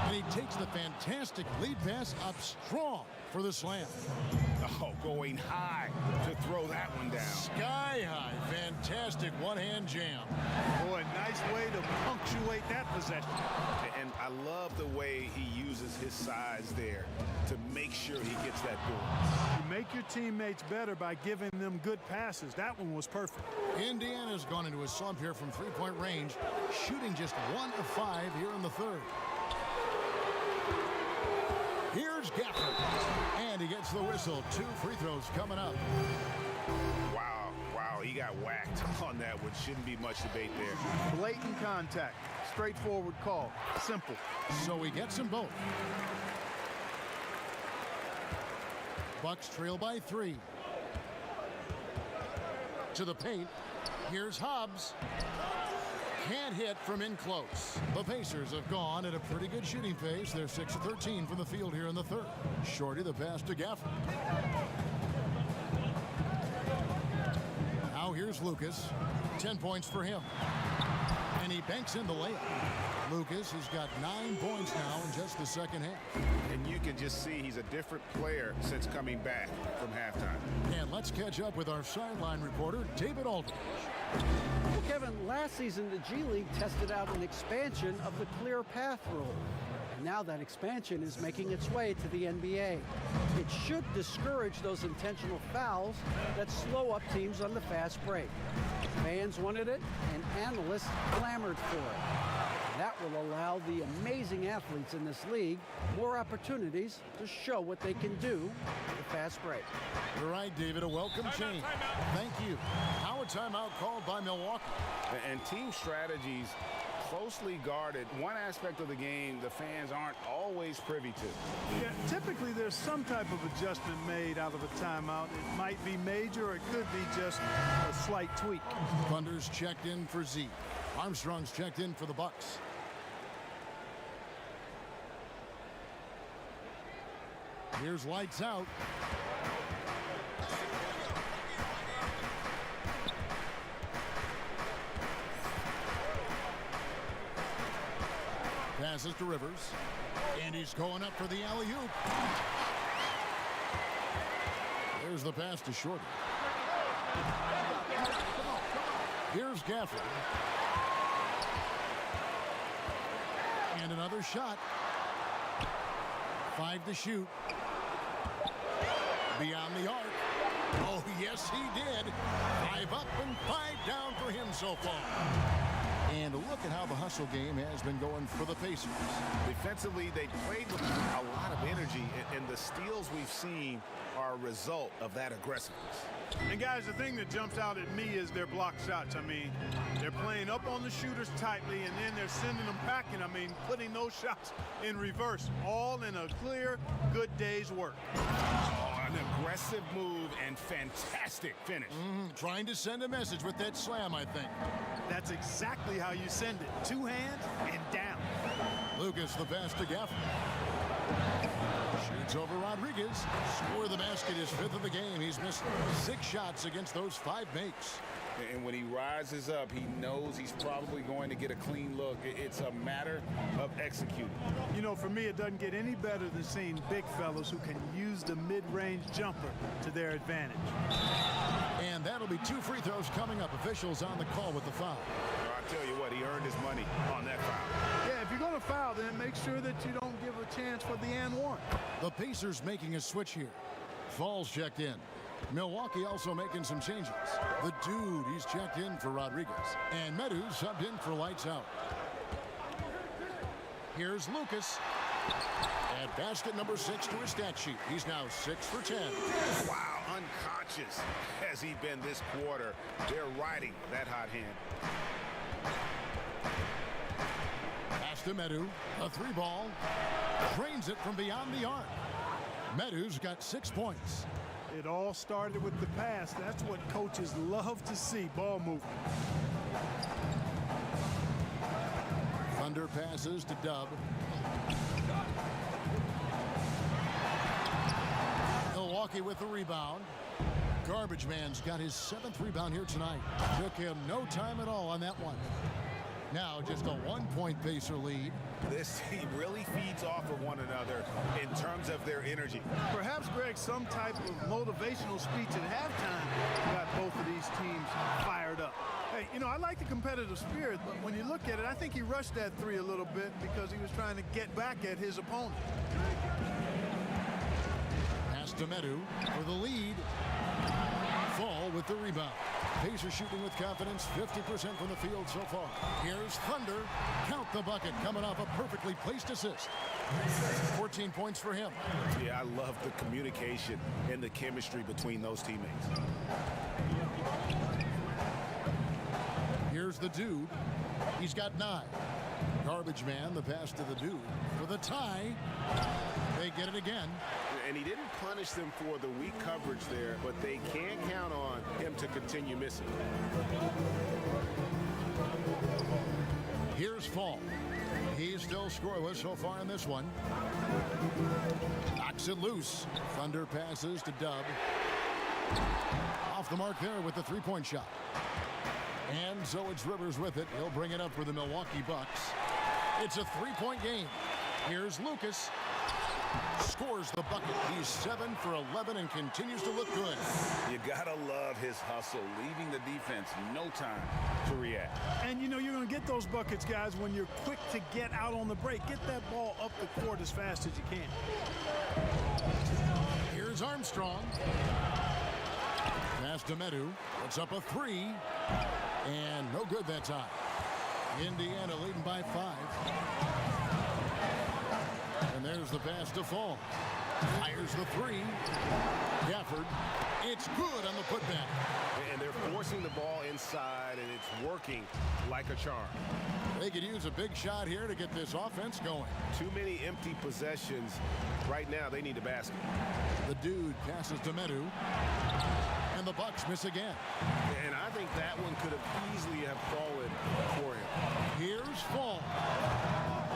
Speaker 2: And he takes the fantastic lead pass up strong for the slam.
Speaker 3: Oh, going high to throw that one down.
Speaker 2: Sky high. Fantastic one-hand jam.
Speaker 4: Boy, nice way to punctuate that possession.
Speaker 3: And I love the way he uses his size there to make sure he gets that ball.
Speaker 4: You make your teammates better by giving them good passes. That one was perfect.
Speaker 2: Indiana's gone into a slump here from three-point range, shooting just 1 of 5 here in the third. Here's Gafford, and he gets the whistle. 2 free throws coming up.
Speaker 3: Wow, he got whacked on that one. Shouldn't be much debate there.
Speaker 4: Blatant contact. Straightforward call. Simple.
Speaker 2: So he gets them both. Bucks trail by 3. To the paint. Here's Hobbs. Can't hit from in close. The Pacers have gone at a pretty good shooting pace. They're 6 of 13 from the field here in the third. Shorty the pass to Gafford. Now here's Lucas. 10 points for him. And he banks in the layup. Lucas has got 9 points now in just the second half.
Speaker 3: And you can just see he's a different player since coming back from halftime.
Speaker 2: And let's catch up with our sideline reporter, David Aldridge.
Speaker 8: Well, Kevin, last season the G League tested out an expansion of the clear path rule. And now that expansion is making its way to the NBA. It should discourage those intentional fouls that slow up teams on the fast break. Fans wanted it, and analysts clamored for it. That will allow the amazing athletes in this league more opportunities to show what they can do with the fast break.
Speaker 2: You're right, David. A welcome change. Thank you. Now a timeout called by Milwaukee.
Speaker 3: And team strategies closely guarded. One aspect of the game the fans aren't always privy to.
Speaker 4: Yeah, typically there's some type of adjustment made out of a timeout. It might be major or it could be just a slight tweak.
Speaker 2: Thunder's checked in for Zeke. Armstrong's checked in for the Bucks. Here's lights out. Passes to Rivers. And he's going up for the alley-oop. There's the pass to Shorty. Here's Gafford. And another shot. 5 to shoot. Beyond the arc. Oh, yes, he did. 5 up and 5 down for him so far. And look at how the hustle game has been going for the Pacers.
Speaker 3: Defensively, they played with a lot of energy, and the steals we've seen are a result of that aggressiveness.
Speaker 4: And guys, the thing that jumps out at me is their block shots. I mean, they're playing up on the shooters tightly, and then they're sending them packing. I mean, putting those shots in reverse, all in a clear, good day's work.
Speaker 3: Oh, an aggressive move and fantastic finish.
Speaker 2: Trying to send a message with that slam, I think.
Speaker 4: That's exactly how you send it. 2 hands and down.
Speaker 2: Lucas the pass to Gafford. Shoots over Rodriguez. Score the basket, his 5th of the game. He's missed 6 shots against those 5 makes.
Speaker 3: And when he rises up, he knows he's probably going to get a clean look. It's a matter of executing.
Speaker 4: You know, for me, it doesn't get any better than seeing big fellas who can use the mid-range jumper to their advantage.
Speaker 2: And that'll be 2 free throws coming up. Officials on the call with the foul.
Speaker 3: I tell you what, he earned his money on that foul.
Speaker 4: Yeah, if you're going to foul, then make sure that you don't give a chance for the and one.
Speaker 2: The Pacers making a switch here. Falls checked in. Milwaukee also making some changes. The Dude, he's checked in for Rodriguez. And Medu subbed in for Lights Out. Here's Lucas. And basket number 6 to his stat sheet. He's now 6 for 10.
Speaker 3: Wow, unconscious has he been this quarter. They're riding that hot hand.
Speaker 2: Pass to Medu. A 3-ball. Drains it from beyond the arc. Medu's got 6 points.
Speaker 4: It all started with the pass. That's what coaches love to see, ball movement.
Speaker 2: Thunder passes to Dub. Milwaukee with the rebound. Garbage Man's got his 7th rebound here tonight. Took him no time at all on that one. Now just a 1-point Pacer lead.
Speaker 3: This team really feeds off of one another in terms of their energy.
Speaker 4: Perhaps, Greg, some type of motivational speech at halftime got both of these teams fired up. Hey, you know, I like the competitive spirit, but when you look at it, I think he rushed that 3 a little bit because he was trying to get back at his opponent.
Speaker 2: Pass to Medu for the lead. Fall with the rebound. Pacers shooting with confidence, 50% from the field so far. Here's Thunder. Count the bucket, coming off a perfectly placed assist. 14 points for him.
Speaker 3: Yeah, I love the communication and the chemistry between those teammates.
Speaker 2: Here's the Dude. He's got 9. Garbage Man, the pass to the Dude. For the tie, they get it again.
Speaker 3: And he didn't punish them for the weak coverage there, but they can't count on him to continue missing.
Speaker 2: Here's Fall. He's still scoreless so far in this one. Knocks it loose. Thunder passes to Dub. Off the mark there with the 3-point shot. And so it's Rivers with it. He'll bring it up for the Milwaukee Bucks. It's a 3-point game. Here's Lucas. Scores the bucket. He's 7 for 11 and continues to look good.
Speaker 3: You gotta love his hustle, leaving the defense no time to react.
Speaker 4: And you know you're going to get those buckets, guys, when you're quick to get out on the break. Get that ball up the court as fast as you can.
Speaker 2: Here's Armstrong. Pass to Medu. It's up a 3. And no good that time. Indiana leading by 5. And there's the pass to Fall. Fires the 3. Gafford. It's good on the putback.
Speaker 3: And they're forcing the ball inside, and it's working like a charm.
Speaker 2: They could use a big shot here to get this offense going.
Speaker 3: Too many empty possessions. Right now, they need a basket.
Speaker 2: The Dude passes to Medu. And the Bucks miss again.
Speaker 3: And I think that one could have easily have fallen for him.
Speaker 2: Here's Fall.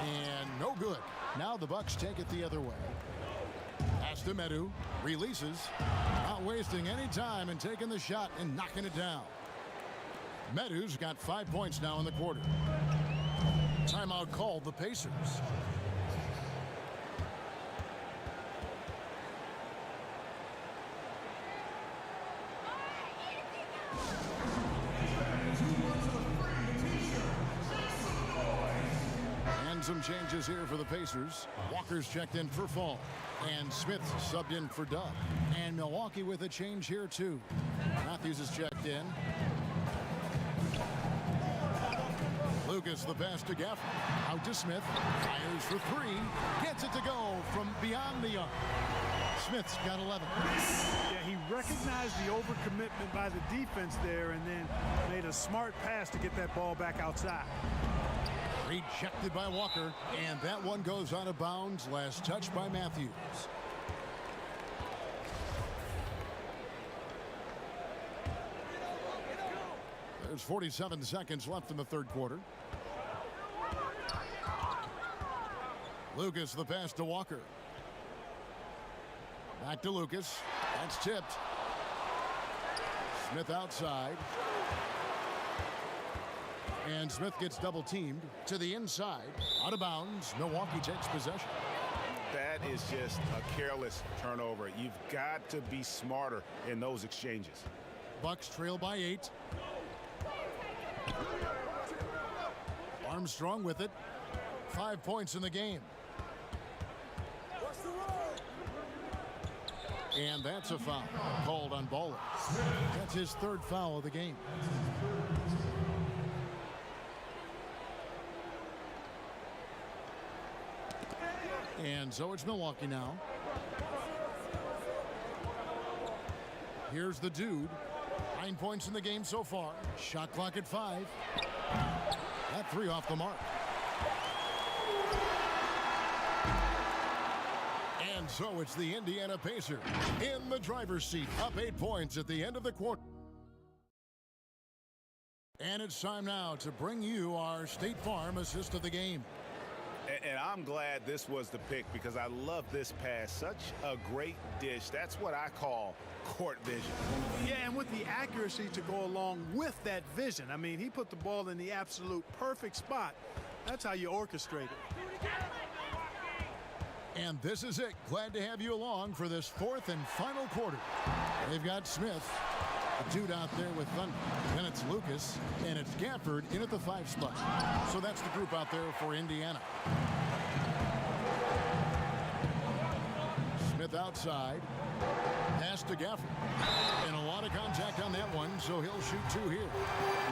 Speaker 2: And no good. Now the Bucks take it the other way. Pass to Medu. Releases. Not wasting any time and taking the shot and knocking it down. Medu's got 5 points now in the quarter. Timeout called the Pacers. And some changes here for the Pacers. Walker's checked in for Fall. And Smith subbed in for Dub. And Milwaukee with a change here too. Matthews is checked in. Lucas, the pass to Gafford. Out to Smith. Fires for 3. Gets it to go from beyond the arc. Smith's got 11.
Speaker 4: Yeah, he recognized the overcommitment by the defense there and then made a smart pass to get that ball back outside.
Speaker 2: Rejected by Walker, and that one goes out of bounds. Last touch by Matthews. There's 47 seconds left in the third quarter. Lucas, the pass to Walker. Back to Lucas. That's tipped. Smith outside. And Smith gets double teamed to the inside. Out of bounds. Milwaukee takes possession.
Speaker 3: That is just a careless turnover. You've got to be smarter in those exchanges.
Speaker 2: Bucks trail by 8. Armstrong with it. 5 points in the game. And that's a foul called on Baller. That's his 3rd foul of the game. And so it's Milwaukee now. Here's the dude. 9 points in the game so far. Shot clock at 5. That 3 off the mark. And so it's the Indiana Pacers in the driver's seat, up 8 points at the end of the quarter. And it's time now to bring you our State Farm assist of the game.
Speaker 3: And I'm glad this was the pick because I love this pass. Such a great dish. That's what I call court vision.
Speaker 4: Yeah, and with the accuracy to go along with that vision. I mean, he put the ball in the absolute perfect spot. That's how you orchestrate it.
Speaker 2: And this is it. Glad to have you along for this 4th and final quarter. They've got Smith, the dude out there with Thunder. Then it's Lucas, and it's Gafford in at the 5 spot. So that's the group out there for Indiana. Smith outside. Pass to Gafford. And a lot of contact on that one, so he'll shoot 2 here.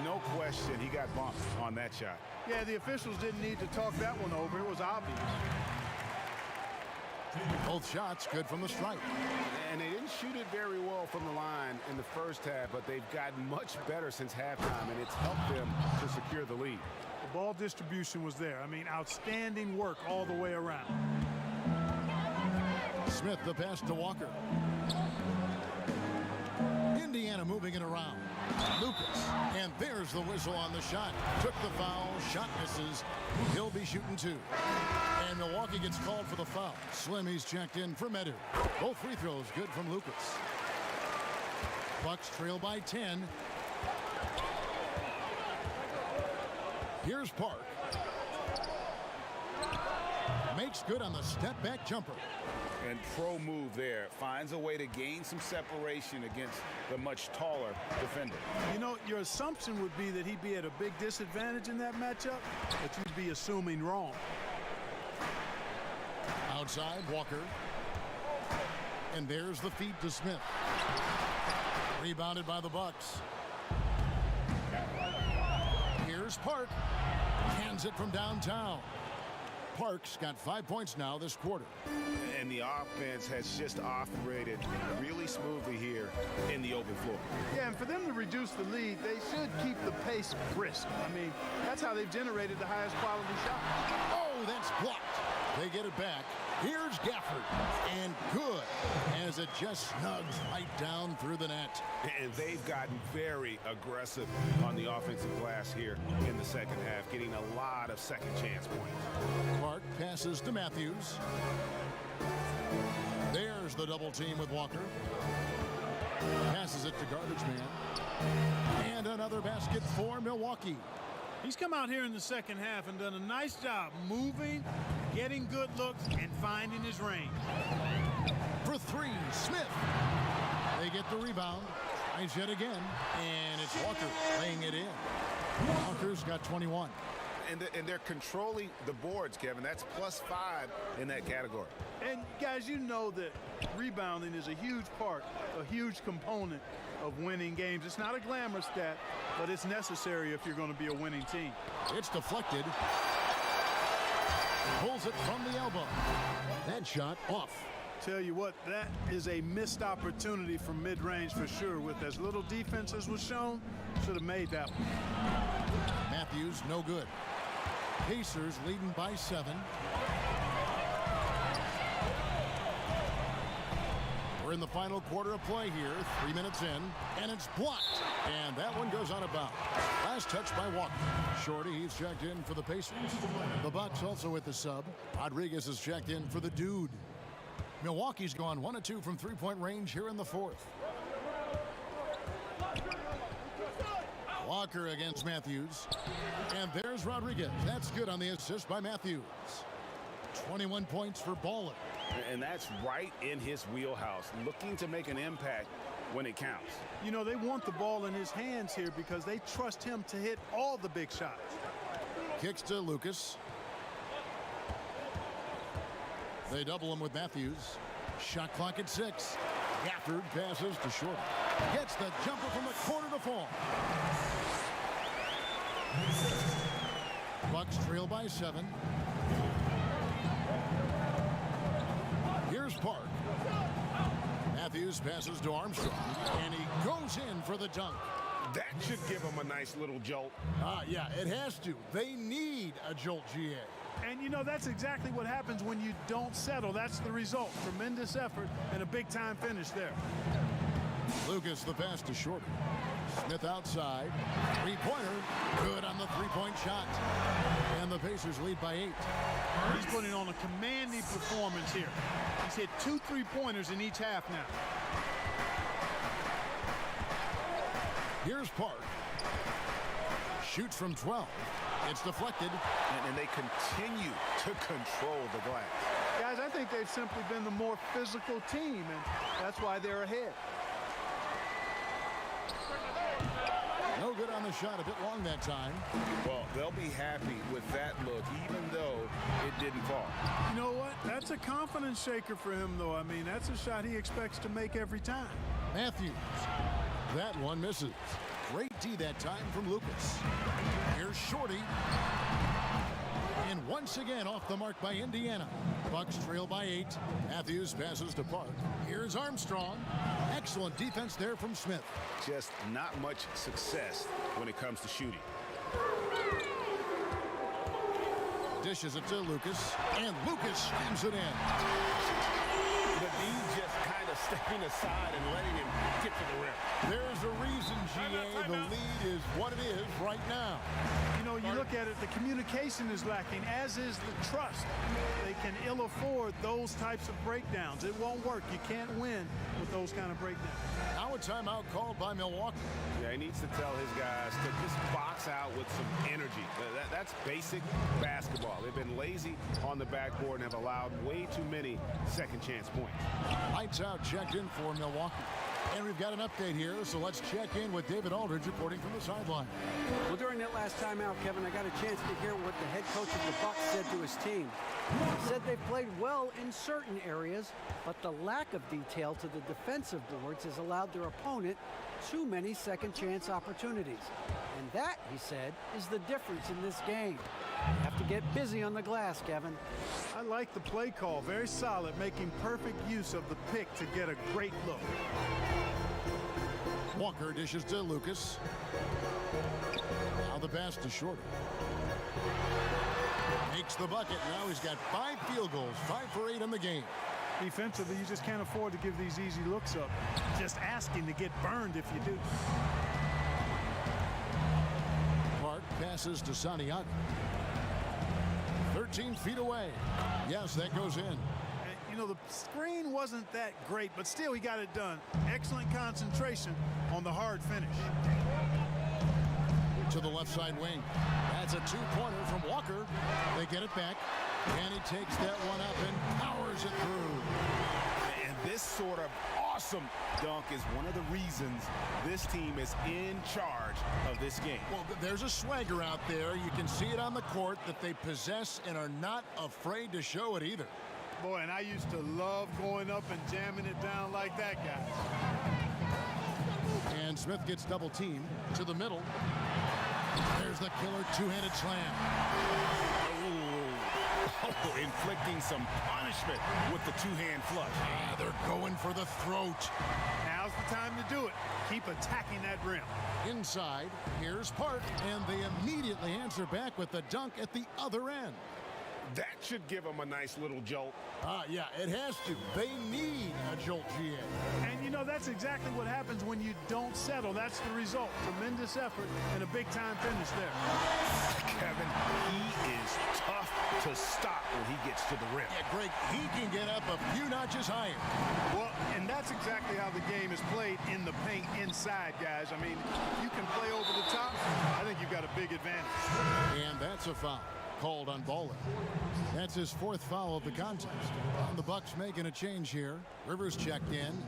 Speaker 3: No question, he got bumped on that shot.
Speaker 4: Yeah, the officials didn't need to talk that one over. It was obvious.
Speaker 2: Both shots good from the stripe.
Speaker 3: And they didn't shoot it very well from the line in the first half, but they've gotten much better since halftime, and it's helped them to secure the lead.
Speaker 4: The ball distribution was there. I mean, outstanding work all the way around.
Speaker 2: Smith the pass to Walker. Indiana moving it around. Lucas. And there's the whistle on the shot. Took the foul. Shot misses. He'll be shooting 2. And Milwaukee gets called for the foul. Slimmy's checked in for Medu. Both free throws good from Lucas. Bucks trail by 10. Here's Park. Makes good on the step back jumper.
Speaker 3: And pro move there. Finds a way to gain some separation against the much taller defender.
Speaker 4: You know, your assumption would be that he'd be at a big disadvantage in that matchup, but you'd be assuming wrong.
Speaker 2: Outside, Walker. And there's the feed to Smith. Rebounded by the Bucks. Here's Park. Hands it from downtown. Park's got 5 points now this quarter.
Speaker 3: And the offense has just operated really smoothly here in the open floor.
Speaker 4: Yeah, and for them to reduce the lead, they should keep the pace brisk. I mean, that's how they've generated the highest quality shots.
Speaker 2: Oh, that's blocked. They get it back. Here's Gafford. And good, as it just snugs right down through the net.
Speaker 3: And they've gotten very aggressive on the offensive glass here in the second half, getting a lot of second chance points.
Speaker 2: Clark passes to Matthews. There's the double team with Walker. Passes it to Garbage Man. And another basket for Milwaukee.
Speaker 4: He's come out here in the second half and done a nice job moving, getting good looks, and finding his range.
Speaker 2: For 3, Smith. They get the rebound. Tries yet again. And it's Walker laying it in. Walker's got 21.
Speaker 3: And they're controlling the boards, Kevin. That's +5 in that category.
Speaker 4: And guys, you know that rebounding is a huge part, a huge component of winning games. It's not a glamour stat, but it's necessary if you're going to be a winning team.
Speaker 2: It's deflected. Pulls it from the elbow. That shot off.
Speaker 4: Tell you what, that is a missed opportunity from mid-range for sure. With as little defense as was shown, should have made that one.
Speaker 2: Matthews, no good. Pacers leading by 7. We're in the final quarter of play here, 3 minutes in, and it's blocked. And that one goes out of bounds. Last touch by Walker. Shorty, he's checked in for the Pacers. The Bucks also with the sub. Rodriguez is checked in for the dude. Milwaukee's gone 1 of 2 from three-point range here in the 4th. Walker against Matthews. And there's Rodriguez. That's good on the assist by Matthews. 21 points for Baller.
Speaker 3: And that's right in his wheelhouse, looking to make an impact when it counts.
Speaker 4: You know, they want the ball in his hands here because they trust him to hit all the big shots.
Speaker 2: Kicks to Lucas. They double him with Matthews. Shot clock at 6. Gafford passes to Short. Gets the jumper from the corner to fall. Bucks trail by 7. Here's Park. Matthews passes to Armstrong, and he goes in for the dunk.
Speaker 3: That should give him a nice little jolt.
Speaker 2: Yeah, it has to. They need a jolt, GA.
Speaker 4: And, you know, that's exactly what happens when you don't settle. That's the result. Tremendous effort and a big-time finish there.
Speaker 2: Lucas, the pass to Shorty. Smith outside. Three-pointer. Good on the three-point shot. And the Pacers lead by 8.
Speaker 4: He's putting on a commanding performance here. He's hit 2 3-pointers in each half now.
Speaker 2: Here's Park. Shoots from 12. It's deflected.
Speaker 3: And they continue to control the glass.
Speaker 4: Guys, I think they've simply been the more physical team, and that's why they're ahead.
Speaker 2: No good on the shot. A bit long that time.
Speaker 3: Well, they'll be happy with that look, even though it didn't fall.
Speaker 4: You know what? That's a confidence shaker for him, though. I mean, that's a shot he expects to make every time.
Speaker 2: Matthews. That one misses. Great D that time from Lucas. Here's Shorty. And once again off the mark by Indiana. Bucks trail by 8. Matthews passes to Park. Here's Armstrong. Excellent defense there from Smith.
Speaker 3: Just not much success when it comes to shooting.
Speaker 2: Dishes it to Lucas. And Lucas slams it in.
Speaker 3: But he's just kind of stepping aside and letting him get to the rim.
Speaker 2: There's a reason, GA. The lead is what it is right now.
Speaker 4: You know, you look at it, the communication is lacking, as is the trust. They can ill afford those types of breakdowns. It won't work. You can't win with those kind of breakdowns.
Speaker 2: Now a timeout called by Milwaukee.
Speaker 3: Yeah, he needs to tell his guys to just box out with some energy. That's basic basketball. They've been lazy on the backboard and have allowed way too many second chance points.
Speaker 2: Lights out checked in for Milwaukee. And we've got an update here, so let's check in with David Aldridge reporting from the sideline.
Speaker 8: Well, during that last timeout, Kevin, I got a chance to hear what the head coach of the Bucks said to his team. He said they've played well in certain areas, but the lack of detail to the defensive boards has allowed their opponent too many second chance opportunities. And that, he said, is the difference in this game. You have to get busy on the glass, Kevin.
Speaker 4: I like the play call. Very solid, making perfect use of the pick to get a great look.
Speaker 2: Walker dishes to Lucas. Now the pass to Shorty. Makes the bucket. Now he's got 5 field goals, 5 for 8 in the game.
Speaker 4: Defensively, you just can't afford to give these easy looks up. Just asking to get burned if you do.
Speaker 2: Park passes to Santiago. 13 feet away. Yes, that goes in.
Speaker 4: You know, the screen wasn't that great, but still he got it done. Excellent concentration on the hard finish.
Speaker 2: To the left side wing. That's a 2-pointer from Walker. They get it back. And he takes that one up and powers it through.
Speaker 3: And this sort of awesome dunk is one of the reasons this team is in charge of this game.
Speaker 2: Well, there's a swagger out there. You can see it on the court that they possess and are not afraid to show it either.
Speaker 4: Boy, and I used to love going up and jamming it down like that, guys.
Speaker 2: And Smith gets double teamed to the middle. There's the killer two-handed slam.
Speaker 3: Oh, inflicting some punishment with the two-hand flush.
Speaker 2: Yeah, they're going for the throat.
Speaker 4: Now's the time to do it. Keep attacking that rim.
Speaker 2: Inside, here's Park, and they immediately answer back with the dunk at the other end.
Speaker 3: That should give them a nice little jolt.
Speaker 2: Yeah, it has to. They need a jolt, GA.
Speaker 4: And, you know, that's exactly what happens when you don't settle. That's the result. Tremendous effort and a big-time finish there.
Speaker 3: Kevin, he is tough to stop when he gets to the rim.
Speaker 2: Yeah, Greg, he can get up a few notches higher.
Speaker 4: Well, and that's exactly how the game is played in the paint inside, guys. I mean, you can play over the top. I think you've got a big advantage.
Speaker 2: And that's a foul called on Bowler. That's his 4th foul of the contest. And the Bucks making a change here. Rivers checked in.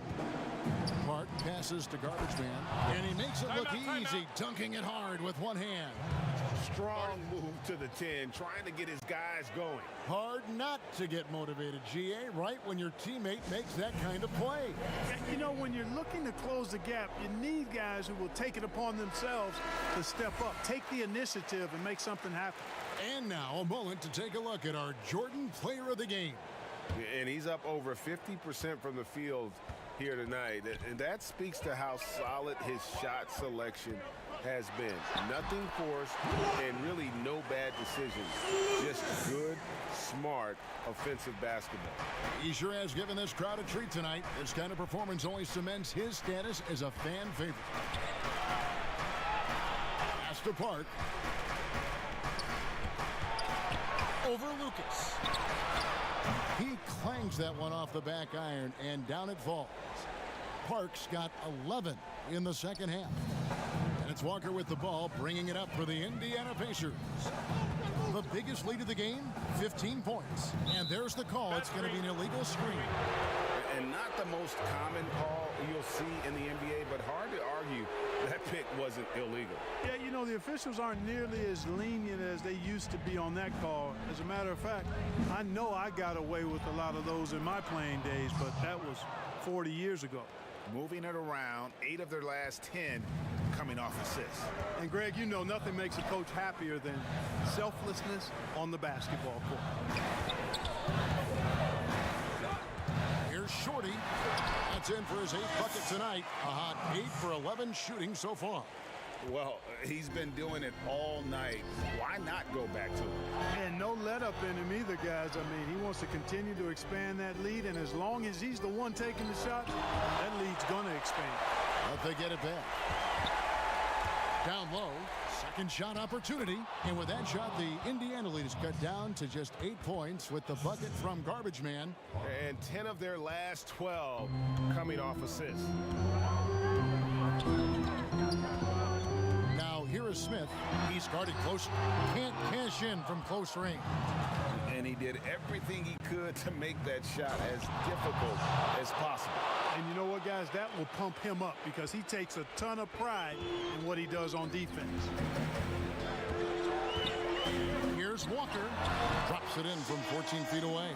Speaker 2: Park passes to Garbage Man, and he makes it look easy, dunking it hard with one hand.
Speaker 3: Strong move to the 10, trying to get his guys going.
Speaker 2: Hard not to get motivated, GA, right when your teammate makes that kind of play.
Speaker 4: You know, when you're looking to close the gap, you need guys who will take it upon themselves to step up, take the initiative, and make something happen.
Speaker 2: And now a moment to take a look at our Jordan Player of the Game.
Speaker 3: And he's up over 50% from the field here tonight. And that speaks to how solid his shot selection has been. Nothing forced and really no bad decisions. Just good, smart, offensive basketball.
Speaker 2: He sure has given this crowd a treat tonight. This kind of performance only cements his status as a fan favorite. Pass to Park. Over Lucas. He clangs that one off the back iron, and down it falls. Parks got 11 in the second half. And it's Walker with the ball, bringing it up for the Indiana Pacers. The biggest lead of the game, 15 points. And there's the call. It's going to be an illegal screen.
Speaker 3: And not the most common call you'll see in the NBA, but hard to argue that pick wasn't illegal.
Speaker 4: Yeah, you know, the officials aren't nearly as lenient as they used to be on that call. As a matter of fact, I know I got away with a lot of those in my playing days, but that was 40 years ago.
Speaker 9: Moving it around, 8 of their last 10 coming off assists.
Speaker 4: And Greg, you know, nothing makes a coach happier than selflessness on the basketball court.
Speaker 2: Here's Shorty. That's in for his 8th bucket tonight. A hot 8 for 11 shooting so far.
Speaker 3: Well, he's been doing it all night. Why not go back to him?
Speaker 4: And no let up in him either, guys. I mean, he wants to continue to expand that lead, and as long as he's the one taking the shot, that lead's going to expand.
Speaker 2: But they get it back. Down low, second shot opportunity. And with that shot, the Indiana lead is cut down to just 8 points with the bucket from Garbage Man.
Speaker 3: And 10 of their last 12 coming off assists.
Speaker 2: Now here is Smith. He's guarded close. Can't cash in from close range.
Speaker 3: And he did everything he could to make that shot as difficult as possible.
Speaker 4: And you know what, guys? That will pump him up because he takes a ton of pride in what he does on defense.
Speaker 2: Here's Walker. Drops it in from 14 feet away.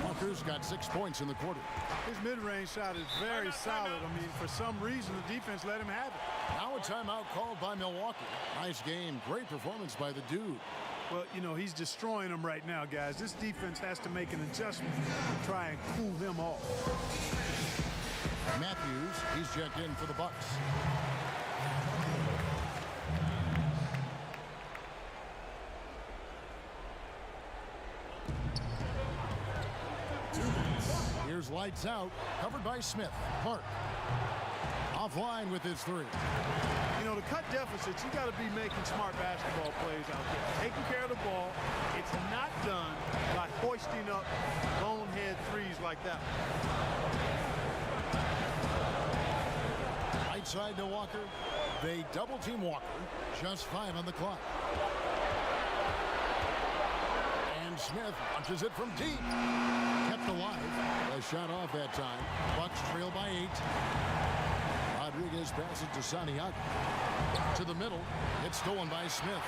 Speaker 2: Walker's got 6 points in the quarter.
Speaker 4: His mid-range shot is very solid. I mean, for some reason, the defense let him have it.
Speaker 2: Now a timeout called by Milwaukee. Nice game. Great performance by the dude.
Speaker 4: Well, you know, he's destroying them right now, guys. This defense has to make an adjustment to try and cool them off.
Speaker 2: Matthews, he's checked in for the Bucks. Here's lights out, covered by Smith. Park offline with his 3.
Speaker 4: You know, to cut deficits, you got to be making smart basketball plays out there. Taking care of the ball. It's not done by hoisting up bonehead threes like that.
Speaker 2: Right side to Walker. They double team Walker. Just 5 on the clock. And Smith launches it from deep. Kept alive. A shot off that time. Bucks trail by 8. Rodriguez passes to Santiago. To the middle. It's stolen by Smith.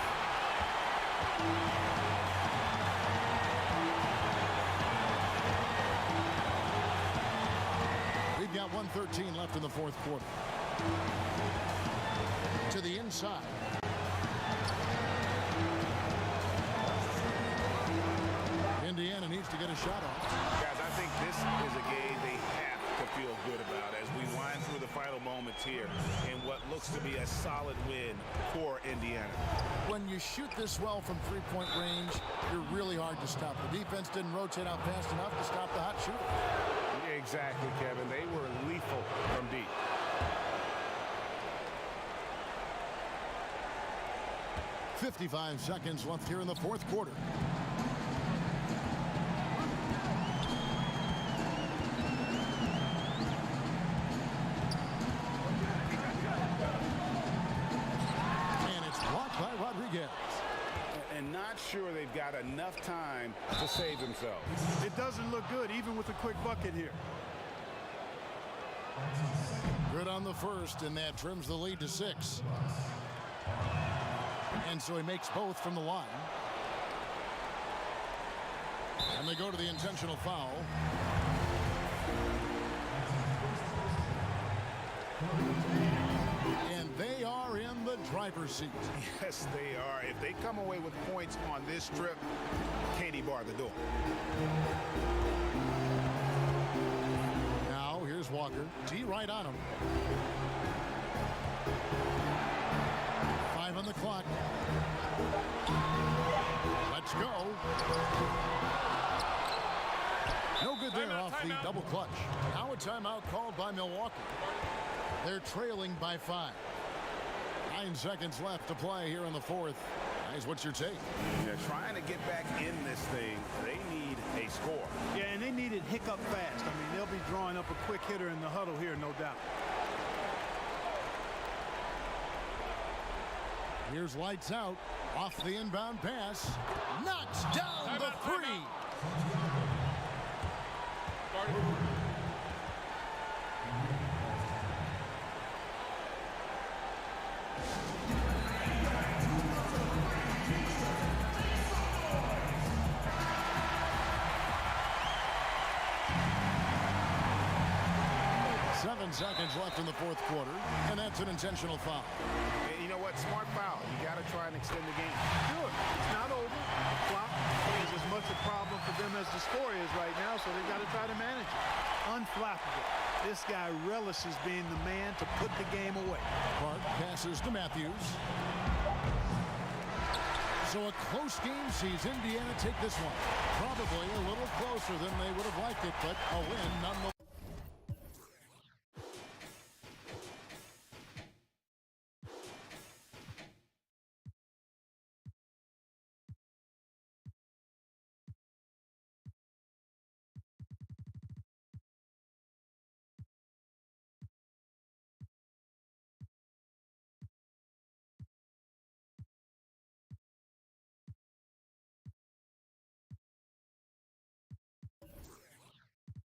Speaker 2: We've got 1:13 left in the 4th quarter. To the inside. Indiana needs to get a shot off.
Speaker 3: Guys, I think this is a game they have to
Speaker 9: feel good about as we wind through the final moments here in what looks to be a solid win for Indiana.
Speaker 2: When you shoot this well from three-point range, you're really hard to stop. The defense didn't rotate out fast enough to stop the hot shooter.
Speaker 3: Exactly, Kevin. They were lethal from deep.
Speaker 2: .55 seconds left here in the fourth quarter. And it's blocked by Rodriguez.
Speaker 3: And not sure they've got enough time to save themselves.
Speaker 4: It doesn't look good, even with a quick bucket here.
Speaker 2: Good on the first, and that trims the lead to 6. And so he makes both from the line. And they go to the intentional foul. And they are in the driver's seat.
Speaker 9: Yes, they are. If they come away with points on this trip, Katie bar the door.
Speaker 2: Now here's Walker. T right on him. 5 on the clock. Let's go. No good there off the double clutch. Now a timeout called by Milwaukee. They're trailing by 5. 9 seconds left to play here in the fourth. Guys, what's your take?
Speaker 3: They're trying to get back in this thing. They need a score.
Speaker 4: Yeah, and they need it hiccup fast. I mean, they'll be drawing up a quick hitter in the huddle here, no doubt.
Speaker 2: Here's lights out. Off the inbound pass. Knocks down the three. 7 seconds left in the fourth quarter, and that's an intentional foul.
Speaker 3: And you know what? Smart foul. You got to try and extend the game.
Speaker 4: Sure, it's not over. The clock is as much a problem for them as the score is right now, so they got to try to manage it. Unflappable. This guy relishes being the man to put the game away.
Speaker 2: Clark passes to Matthews. So a close game sees Indiana take this one. Probably a little closer than they would have liked it, but a win nonetheless.